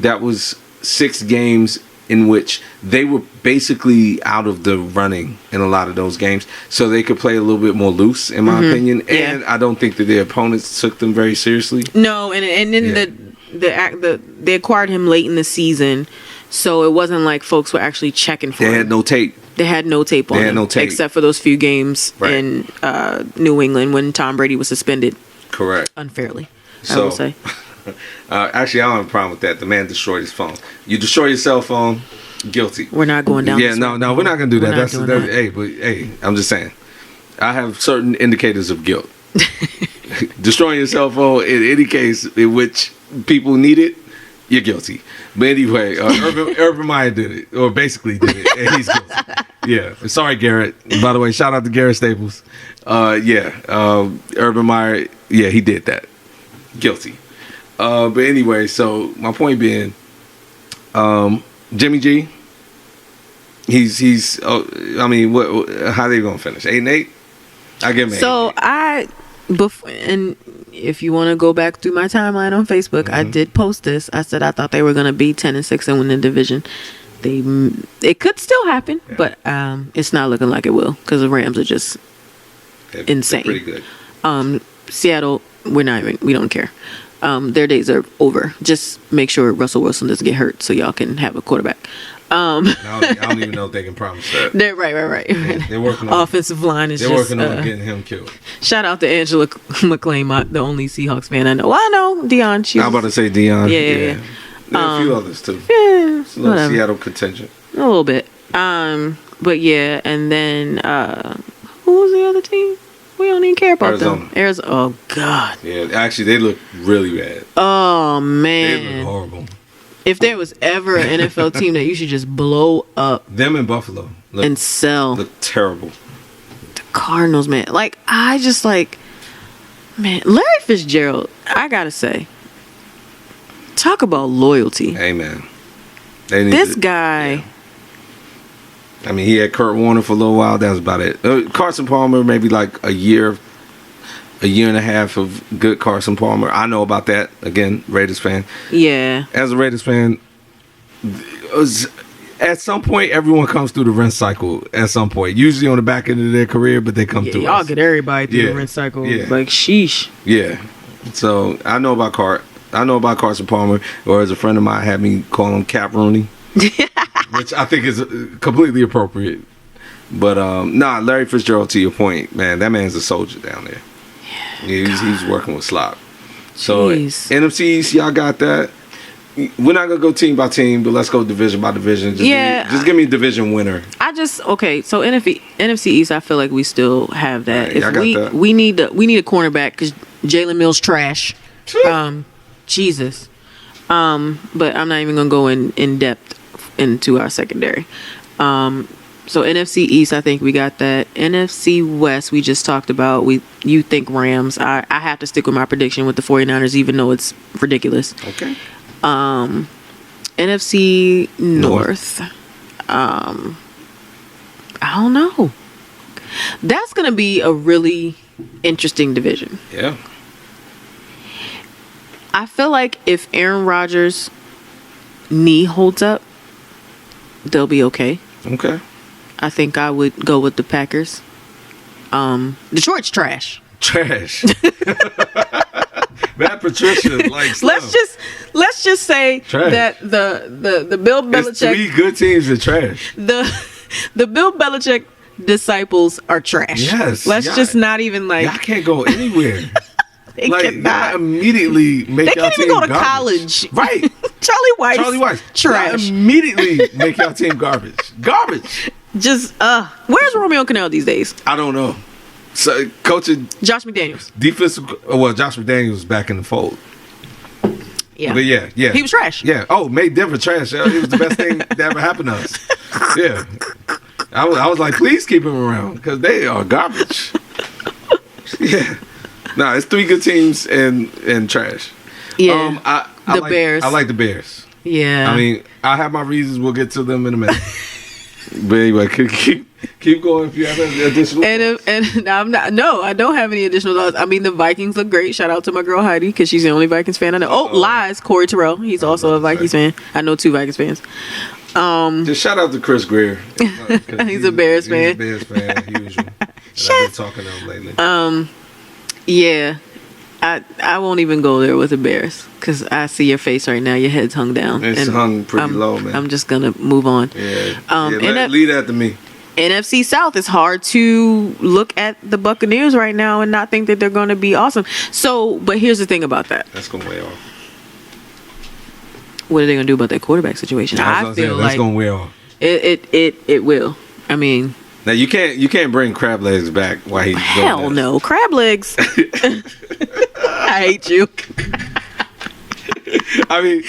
That was 6 games in which they were basically out of the running in a lot of those games, so they could play a little bit more loose, in my opinion. And I don't think that their opponents took them very seriously. No, and then they acquired him late in the season, so it wasn't like folks were actually checking for him. They had no tape. They had no tape on They had him, no tape. except for those few games Right. in New England when Tom Brady was suspended Correct. unfairly. I So, will say. actually, I don't have a problem with that. The man destroyed his phone. You destroy your cell phone, guilty. We're not going down. Yeah, this no, road. no, we're not gonna do We're that. not That's doing that. that. Hey, I'm just saying. I have certain indicators of guilt. Destroying your cell phone in any case in which people need it, you're guilty. But anyway, Urban Meyer did it, or basically did it, and he's guilty. Yeah, sorry, Garrett. By the way, shout out to Garrett Staples. Urban Meyer, yeah, he did that. Guilty. But anyway, so my point being, Jimmy G. He's. I mean, what? How they gonna finish? 8-8. I give him 8. So and if you want to go back through my timeline on Facebook, I did post this. I said I thought they were going to be 10-6 and win the division. It could still happen, but it's not looking like it will because the Rams are just insane. Pretty good. Seattle, we don't care. Their days are over. Just make sure Russell Wilson doesn't get hurt so y'all can have a quarterback. I don't even know if they can promise that. Right. They're working on offensive line is They're just working on getting him killed. shout out to Angela McClain, the only Seahawks fan I know. Well, I know Dion. I'm about to say Dion. Yeah. There are a few others too. Yeah, It's a little whatever. Seattle contingent. A little bit. But yeah, and then who was the other team? We don't even care about them. Arizona. Oh God. Yeah, actually, they look really bad. Oh They man. look horrible. If there was ever an NFL team that you should just blow up Them in Buffalo and sell, look terrible. the Cardinals, man. Like I just man, Larry Fitzgerald. I gotta say, talk about loyalty. Hey man, This guy. I mean, he had Kurt Warner for a little while. That was about it. Carson Palmer, maybe like a year and a half of good Carson Palmer. I know about that. Again, Raiders fan. Yeah. As a Raiders fan, at some point, everyone comes through the rent cycle. At some point, usually on the back end of their career, but they come through. Y'all us. get everybody through Yeah. the rent cycle. Yeah. Like sheesh. Yeah. So I know about Carson Palmer, or as a friend of mine had me call him Cap Rooney, which I think is completely appropriate. But Larry Fitzgerald, to your point, man, that man's a soldier down there. Yeah, he's working with slop. So Jeez. NFC East, y'all got that. We're not gonna go team by team, but let's go division by division. Just give me a division winner. So NFC East, I feel like we still have that. Right, y'all got that. We need a cornerback because Jalen Mills trash. Jesus. But I'm not even gonna go in depth into our secondary. So NFC East, I think we got that. NFC West, we just talked about. You think Rams. I have to stick with my prediction with the 49ers, even though it's ridiculous. Okay. NFC North. I don't know. That's going to be a really interesting division. Yeah. I feel like if Aaron Rodgers' knee holds up, they'll be okay. Okay. I think I would go with the Packers. Detroit's trash. Trash. Matt Patricia, like Slim. Let's just say Trash. that the Bill It's Belichick 3 good teams are trash. the Bill Belichick disciples are trash. Yes. Let's y'all- just not even like Y'all can't go anywhere. they Like cannot. y'all immediately make They y'all can't even team go to garbage. college. Right. Charlie White. Trash. Trash. Immediately make y'all team garbage. Garbage. Just where's Romeo Cannell these days? I don't know. So coaching Josh McDaniels. defensive. Well, Josh McDaniels was back in the fold. Yeah. But yeah. He was trash. Yeah. Oh, made Denver trash. It was the best thing that ever happened to us. Yeah. I was like, please keep him around because they are garbage. Yeah. No, it's 3 good teams and trash. Yeah. I The like, Bears. I like the Bears. Yeah. I mean, I have my reasons. We'll get to them in a minute. But anyway, keep going if you have any additional thoughts. And I'm not. No, I don't have any additional thoughts. I mean, the Vikings look great. Shout out to my girl Heidi because she's the only Vikings fan I know. Oh, lies, Corey Terrell. He's also a Vikings fan. I know 2 Vikings fans. Just shout out to Chris Greer. He's a Bears fan. He's a Bears fan, usual. And I've been talking to him lately. Yeah. I won't even go there with the Bears because I see your face right now. Your head's hung down. It's and hung pretty low, man. I'm just gonna move on. Yeah. And Leave that to me. NFC South, it's hard to look at the Buccaneers right now and not think that they're going to be awesome. So, but here's the thing about that. That's going way off. What are they going to do about that quarterback situation? I feel like that's going way off. It will. I mean, now you can't bring crab legs back while he's hell no, crab legs. I hate you. I mean,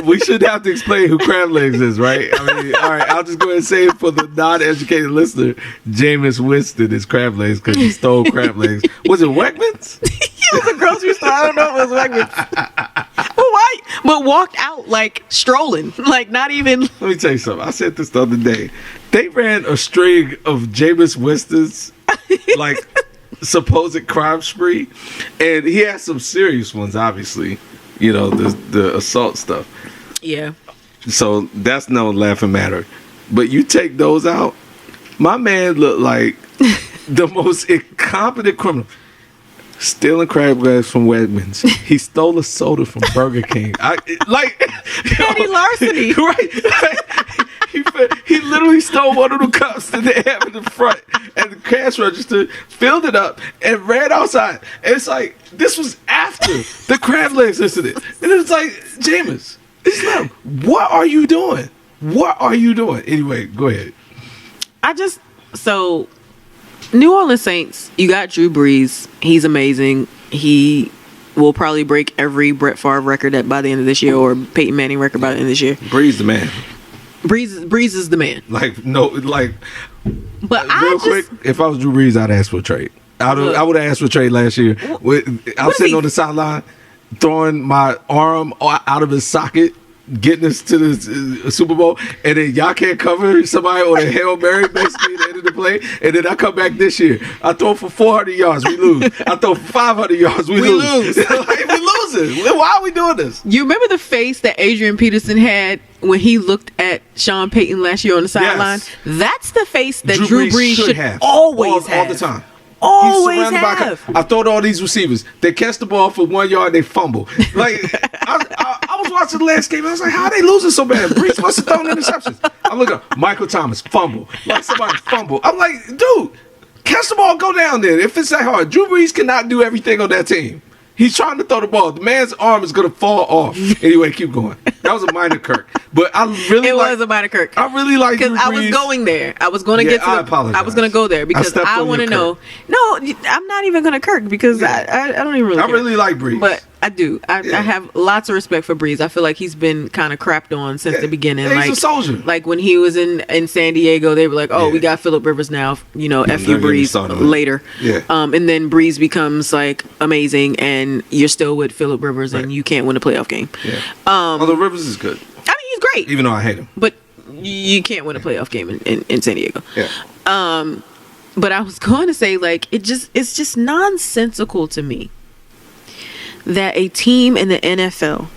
we should have to explain who crab legs is, right? I mean, all right, I'll just go ahead and say it for the non-educated listener. Jameis Winston is crab legs because he stole crab legs. Was it Wegmans? It was a grocery store. I don't know if it was Wegmans. Well, why? But walked out like strolling, like not even. Let me tell you something. I said this the other day. They ran a string of Jameis Winston's like supposed crime spree, and he had some serious ones, obviously. You know, the assault stuff. Yeah. So that's no laughing matter. But you take those out, my man looked like the most incompetent criminal. Stealing crab legs from Wegmans. He stole a soda from Burger King. Petty larceny. Right. He literally stole one of the cups that they have in the front at the cash register, filled it up, and ran outside. And it's like, this was after the crab legs incident. And it's like, Jameis, Islam, what are you doing? What are you doing? Anyway, go ahead. So New Orleans Saints, you got Drew Brees. He's amazing. He will probably break every Brett Favre record by the end of this year, or Peyton Manning record by the end of this year. Brees the man. Brees is the man. But real quick, if I was Drew Brees, I'd ask for a trade. I would have asked for a trade last year. I'm sitting on the sideline, throwing my arm out of his socket, getting us to the Super Bowl, and then y'all can't cover somebody on a Hail Mary basically at the end of the play, and then I come back this year. I throw for 400 yards, we lose. I throw for 500 yards, we lose. We losing. Why are we doing this? You remember the face that Adrian Peterson had when he looked at Sean Payton last year on the sideline? Yes. That's the face that Drew Brees should have. Always have. All the time. Always have. I throw to all these receivers. They catch the ball for 1 yard, they fumble. Like, I was watching the last game. I was like, how are they losing so bad? Brees must have thrown interceptions. I'm looking up. Michael Thomas, fumble. Like somebody fumble. I'm like, dude, catch the ball, go down there. If it's that hard. Drew Brees cannot do everything on that team. He's trying to throw the ball. The man's arm is going to fall off. Anyway, keep going. That was a minor Kirk. But I really was a minor Kirk. I really like Drew Brees. Because I was going there. I was going to get to I apologize. I was going to go there because I want to know. No, I'm not even going to Kirk because I don't even really care. I really like Brees. But I do. I have lots of respect for Brees. I feel like he's been kind of crapped on since the beginning. Yeah, he's a soldier. Like when he was in San Diego, they were like, "Oh, we got Phillip Rivers now. You know, F you Brees later." Yeah. And then Brees becomes like amazing, and you're still with Phillip Rivers, and you can't win a playoff game. Yeah. Although Rivers is good. I mean, he's great. Even though I hate him. But you can't win a playoff game in San Diego. Yeah. But I was going to say, like, it's just nonsensical to me that a team in the NFL,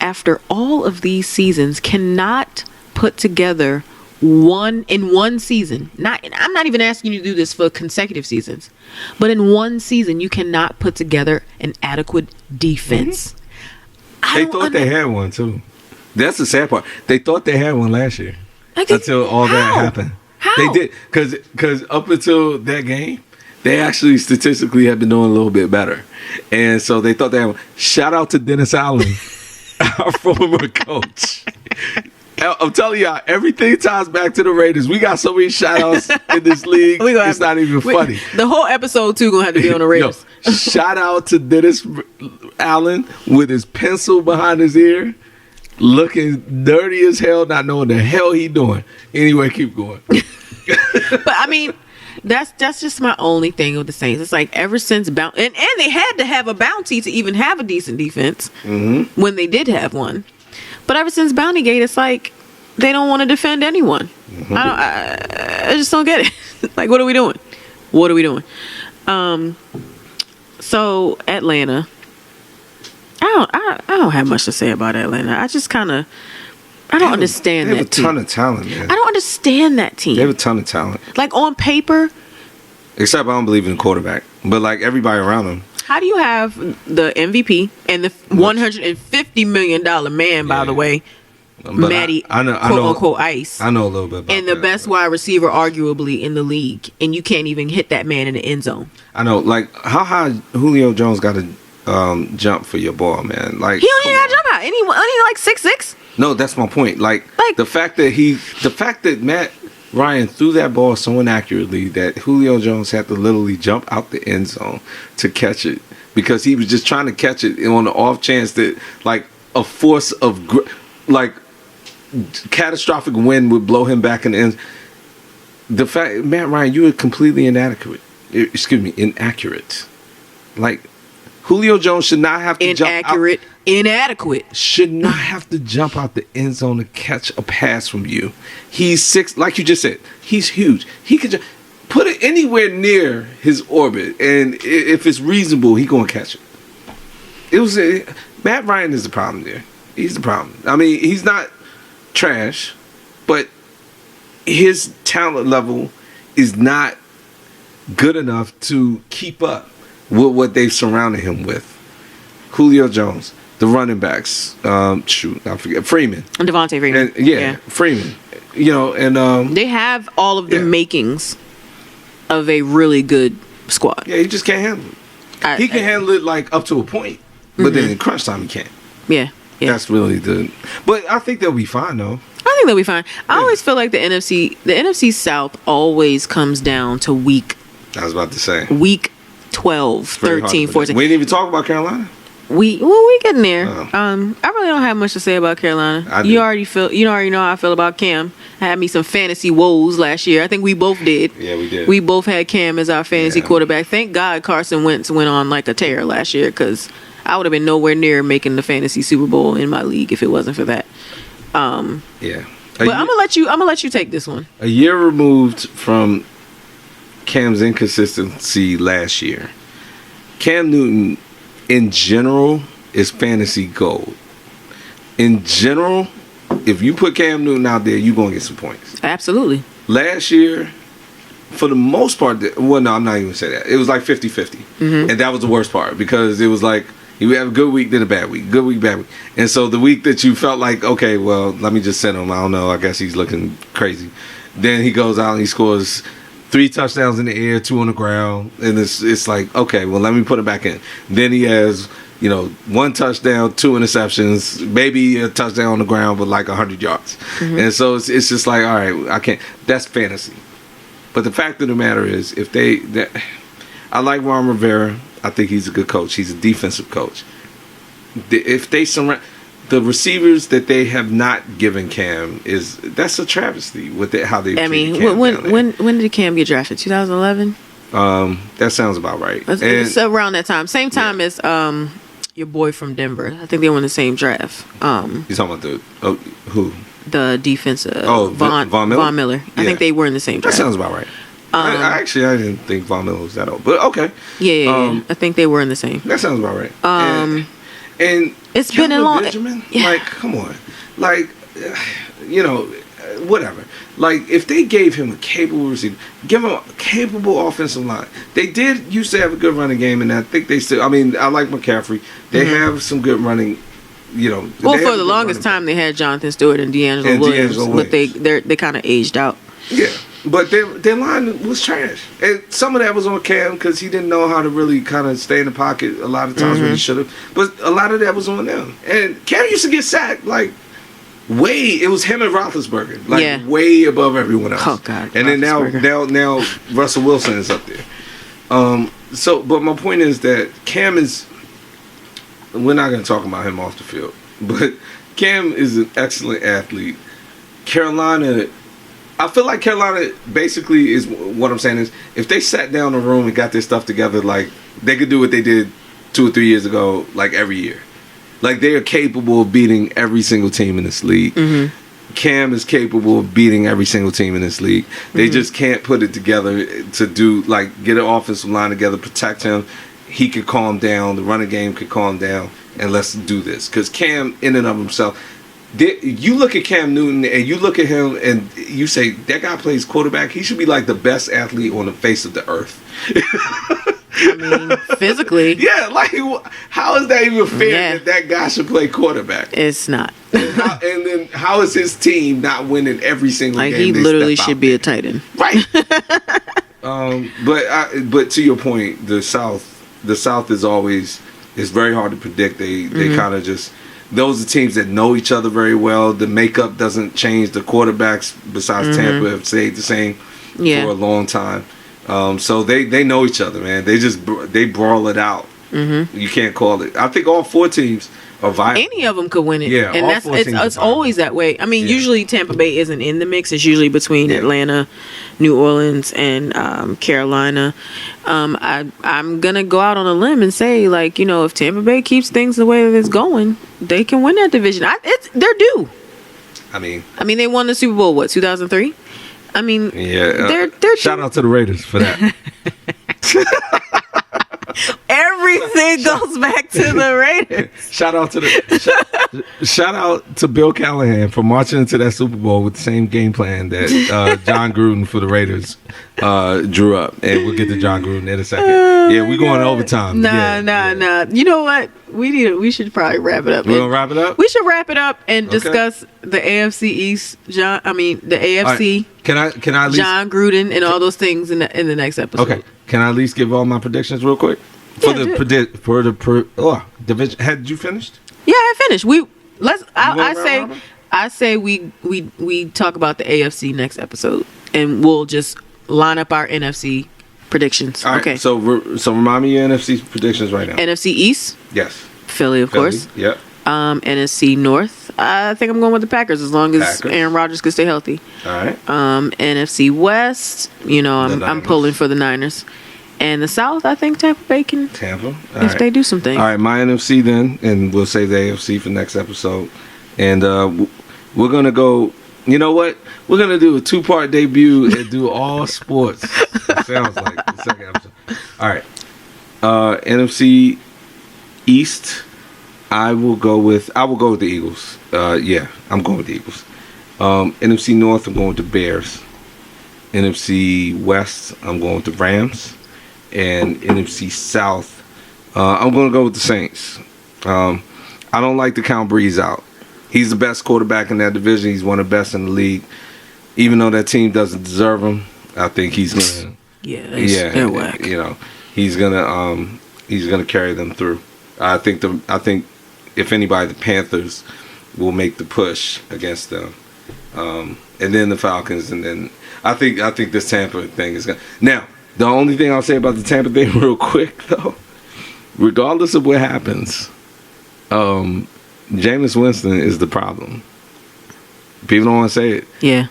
after all of these seasons, cannot put together in one season. I'm not even asking you to do this for consecutive seasons, but in one season, you cannot put together an adequate defense. Mm-hmm. They thought they had one too. That's the sad part. They thought they had one last year until all that happened. How? They did because up until that game, they actually statistically have been doing a little bit better. And so they thought they had one. Shout out to Dennis Allen, our former coach. I'm telling y'all, everything ties back to the Raiders. We got so many shout outs in this league. It's not even funny. The whole episode 2 gonna have to be on the Raiders. Shout out to Dennis Allen with his pencil behind his ear, looking dirty as hell, not knowing the hell he doing. Anyway, keep going. But I mean, that's just my only thing with the Saints. It's like ever since and they had to have a bounty to even have a decent defense when they did have one. But ever since Bountygate, it's like they don't want to defend anyone. Mm-hmm. I just don't get it. Like, what are we doing? What are we doing? So Atlanta, I don't have much to say about Atlanta. I just kind of I don't understand that team. They have a ton of talent, man. I don't understand that team. They have a ton of talent. Like on paper. Except I don't believe in the quarterback. But like everybody around them. How do you have the MVP and the $150 million man, by the way, Matty, quote unquote, ice. I know a little bit about and the best wide receiver, arguably, in the league. And you can't even hit that man in the end zone. I know. Like, how high Julio Jones got to jump for your ball, man? Like, he don't even got to jump out. Ain't he like 6'6"? No, that's my point. Like the fact that Matt Ryan threw that ball so inaccurately that Julio Jones had to literally jump out the end zone to catch it because he was just trying to catch it on the off chance that like a force of like catastrophic wind would blow him back in the end. The fact, Matt Ryan, you were completely inaccurate. Like, Julio Jones should not have to jump out. Inadequate. Should not have to jump out the end zone to catch a pass from you. He's 6, like you just said. He's huge. He could put it anywhere near his orbit, and if it's reasonable, he gonna catch it. Matt Ryan is the problem there. He's the problem. I mean, he's not trash, but his talent level is not good enough to keep up with what they've surrounded him with. Julio Jones, the running backs, I forget, Freeman. Devontae Freeman. And, Freeman. You know, and they have all of the makings of a really good squad. Yeah, he just can't handle it. He can handle it like up to a point, but then in crunch time he can't. Yeah. That's really but I think they'll be fine though. I think they'll be fine. I always feel like the NFC South always comes down to week. I was about to say. Week 12, 13, 14. We didn't even talk about Carolina. We getting there. I really don't have much to say about Carolina. You already know how I feel about Cam. I had me some fantasy woes last year. I think we both did. Yeah, we did. We both had Cam as our fantasy quarterback. Thank God Carson Wentz went on like a tear last year because I would have been nowhere near making the fantasy Super Bowl in my league if it wasn't for that. But I'm gonna let you take this one. A year removed from Cam's inconsistency last year, Cam Newton in general is fantasy gold. In general, if you put Cam Newton out there, you're going to get some points. Absolutely. Last year, for the most part, well, no, I'm not even going to say that. It was like 50-50. Mm-hmm. And that was the worst part because it was like you have a good week, then a bad week. Good week, bad week. And so the week that you felt like, okay, well, let me just send him. I don't know. I guess he's looking crazy. Then he goes out and he scores 3 touchdowns in the air, 2 on the ground, and it's like, okay, well, let me put it back in. Then he has, 1 touchdown, 2 interceptions, maybe a touchdown on the ground, but like 100 yards. Mm-hmm. And so it's just like, all right, I can't. That's fantasy. But the fact of the matter is, I like Ron Rivera. I think he's a good coach. He's a defensive coach. If they surround the receivers that they have not given Cam, that's a travesty with how they. I mean, when did Cam get drafted? 2011. That sounds about right. It's around that time. Same time as your boy from Denver. I think they were in the same draft. You talking about who? The defensive. Von Miller. Von Miller. I think they were in the same draft. That sounds about right. I didn't think Von Miller was that old, but okay. Yeah. I think they were in the same. That sounds about right. And it's been a long. Benjamin, like, come on, like, whatever. Like, if they gave him a capable receiver, give him a capable offensive line. They did used to have a good running game, and I think they still. I mean, I like McCaffrey. They have some good running. Well, for the longest time, they had Jonathan Stewart and D'Angelo Williams, but they kind of aged out. Yeah. But their line was trash. And some of that was on Cam because he didn't know how to really kind of stay in the pocket a lot of times when he should have. But a lot of that was on them. And Cam used to get sacked like it was him and Roethlisberger. Like way above everyone else. Oh, God. And then now Russell Wilson is up there. But my point is that Cam is, we're not going to talk about him off the field, but Cam is an excellent athlete. Carolina, I feel like Carolina basically is what I'm saying is if they sat down in a room and got their stuff together, like they could do what they did 2 or 3 years ago, like every year. Like they are capable of beating every single team in this league. Mm-hmm. Cam is capable of beating every single team in this league. They just can't put it together to do get an offensive line together, protect him. He could calm down. The running game could calm down, and let's do this. Because Cam, in and of himself. You look at Cam Newton and you look at him and you say that guy plays quarterback. He should be like the best athlete on the face of the earth. I mean, physically. Yeah, like, how is that even fair that guy should play quarterback? It's not. And then how is his team not winning every single game? Like, he literally should be a tight end. Right. But to your point, the South is always, it's very hard to predict. They kind of just, those are teams that know each other very well. The makeup doesn't change. The quarterbacks, besides Tampa, have stayed the same for a long time. So they know each other, man. They brawl it out. You can't call it. I think all 4 teams are viable. Any of them could win it. Yeah, and it's always that way. I mean, usually Tampa Bay isn't in the mix. It's usually between Atlanta, New Orleans, and Carolina. I'm gonna go out on a limb and say, like, you know, if Tampa Bay keeps things the way that it's going, they can win that division. They're due. I mean, they won the Super Bowl, 2003. I mean, they're shout out to the Raiders for that. Everything goes back to the Raiders. Shout out to Bill Callahan for marching into that Super Bowl with the same game plan that John Gruden for the Raiders drew up. And we'll get to John Gruden in a second. We're going overtime. Nah. You know what? We should probably wrap it up. We're gonna wrap it up? We should wrap it up and discuss the AFC East, the AFC. Right. Can I at least, John Gruden and all those things in the next episode. Okay. Can I at least give all my predictions real quick? For the division. Had you finished? Yeah, I finished. I say we talk about the AFC next episode, and we'll just line up our NFC predictions. All right, okay. So remind me your NFC predictions right now. NFC East. Yes. Philly, of course. Yep. NFC North. I think I'm going with the Packers as long as Aaron Rodgers can stay healthy. All right. NFC West. You know, I'm pulling for the Niners. And the South, I think Tampa Bay can. If they do some things. All right, my NFC then, and we'll save the AFC for next episode. And we're going to go, you know what? We're going to do a 2-part debut and do all sports. It sounds like the second episode. All right. NFC East, I will go with the Eagles. I'm going with the Eagles. NFC North, I'm going with the Bears. NFC West, I'm going with the Rams. And NFC South, I'm going to go with the Saints. I don't like to count Breeze out. He's the best quarterback in that division. He's one of the best in the league. Even though that team doesn't deserve him, I think he's going to. They're whack. You know, he's gonna carry them through. I think if anybody, the Panthers will make the push against them, and then the Falcons, and then I think this Tampa thing is gonna now. The only thing I'll say about the Tampa thing real quick, though, regardless of what happens, Jameis Winston is the problem. People don't want to say it. Yeah.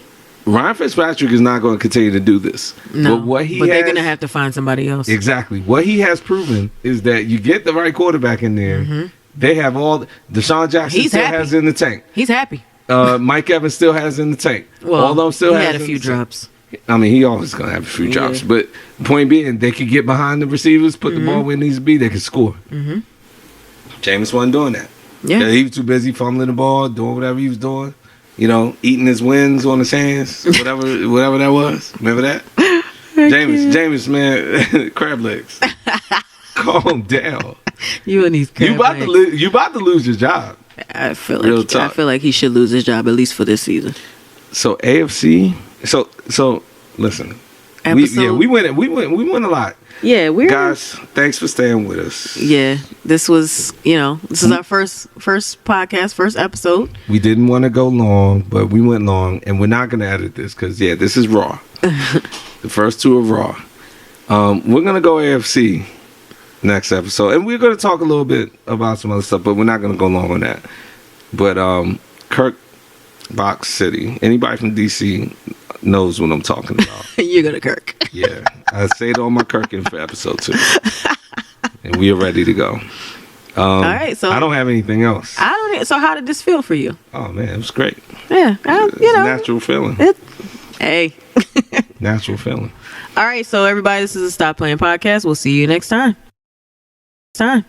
Ryan Fitzpatrick is not going to continue to do this. No, but they're going to have to find somebody else. Exactly. What he has proven is that you get the right quarterback in there. They have all... Deshaun Jackson has in the tank. He's happy. Mike Evans still has in the tank. Well, Although still he had a few drops. I mean, he always going to have a few drops. But point being, they could get behind the receivers, put the ball where it needs to be, they could score. Jameis wasn't doing that. Yeah. He was too busy fumbling the ball, doing whatever he was doing. You know, eating his wins on his hands, whatever that was. Remember that? Jameis, man, crab legs. Calm down. You and these crab legs. You about to lose your job. I feel like he should lose his job at least for this season. So AFC. So listen. We win a lot. Yeah, guys, thanks for staying with us. Yeah, this is our first podcast, first episode. We didn't want to go long, but we went long, and we're not going to edit this because this is raw. The first 2 are raw. We're going to go AFC next episode, and we're going to talk a little bit about some other stuff, but we're not going to go long on that. But Kirk Box City, anybody from DC knows what I'm talking about. You're gonna Kirk. Yeah, I say it on my Kirkin for episode 2, and we are ready to go. All right, so I don't have anything else. So how did this feel for you? Oh man, it was great. Yeah, natural feeling. Natural feeling. All right, so everybody, this is a Stop Playin Podcast. We'll see you next time. Time.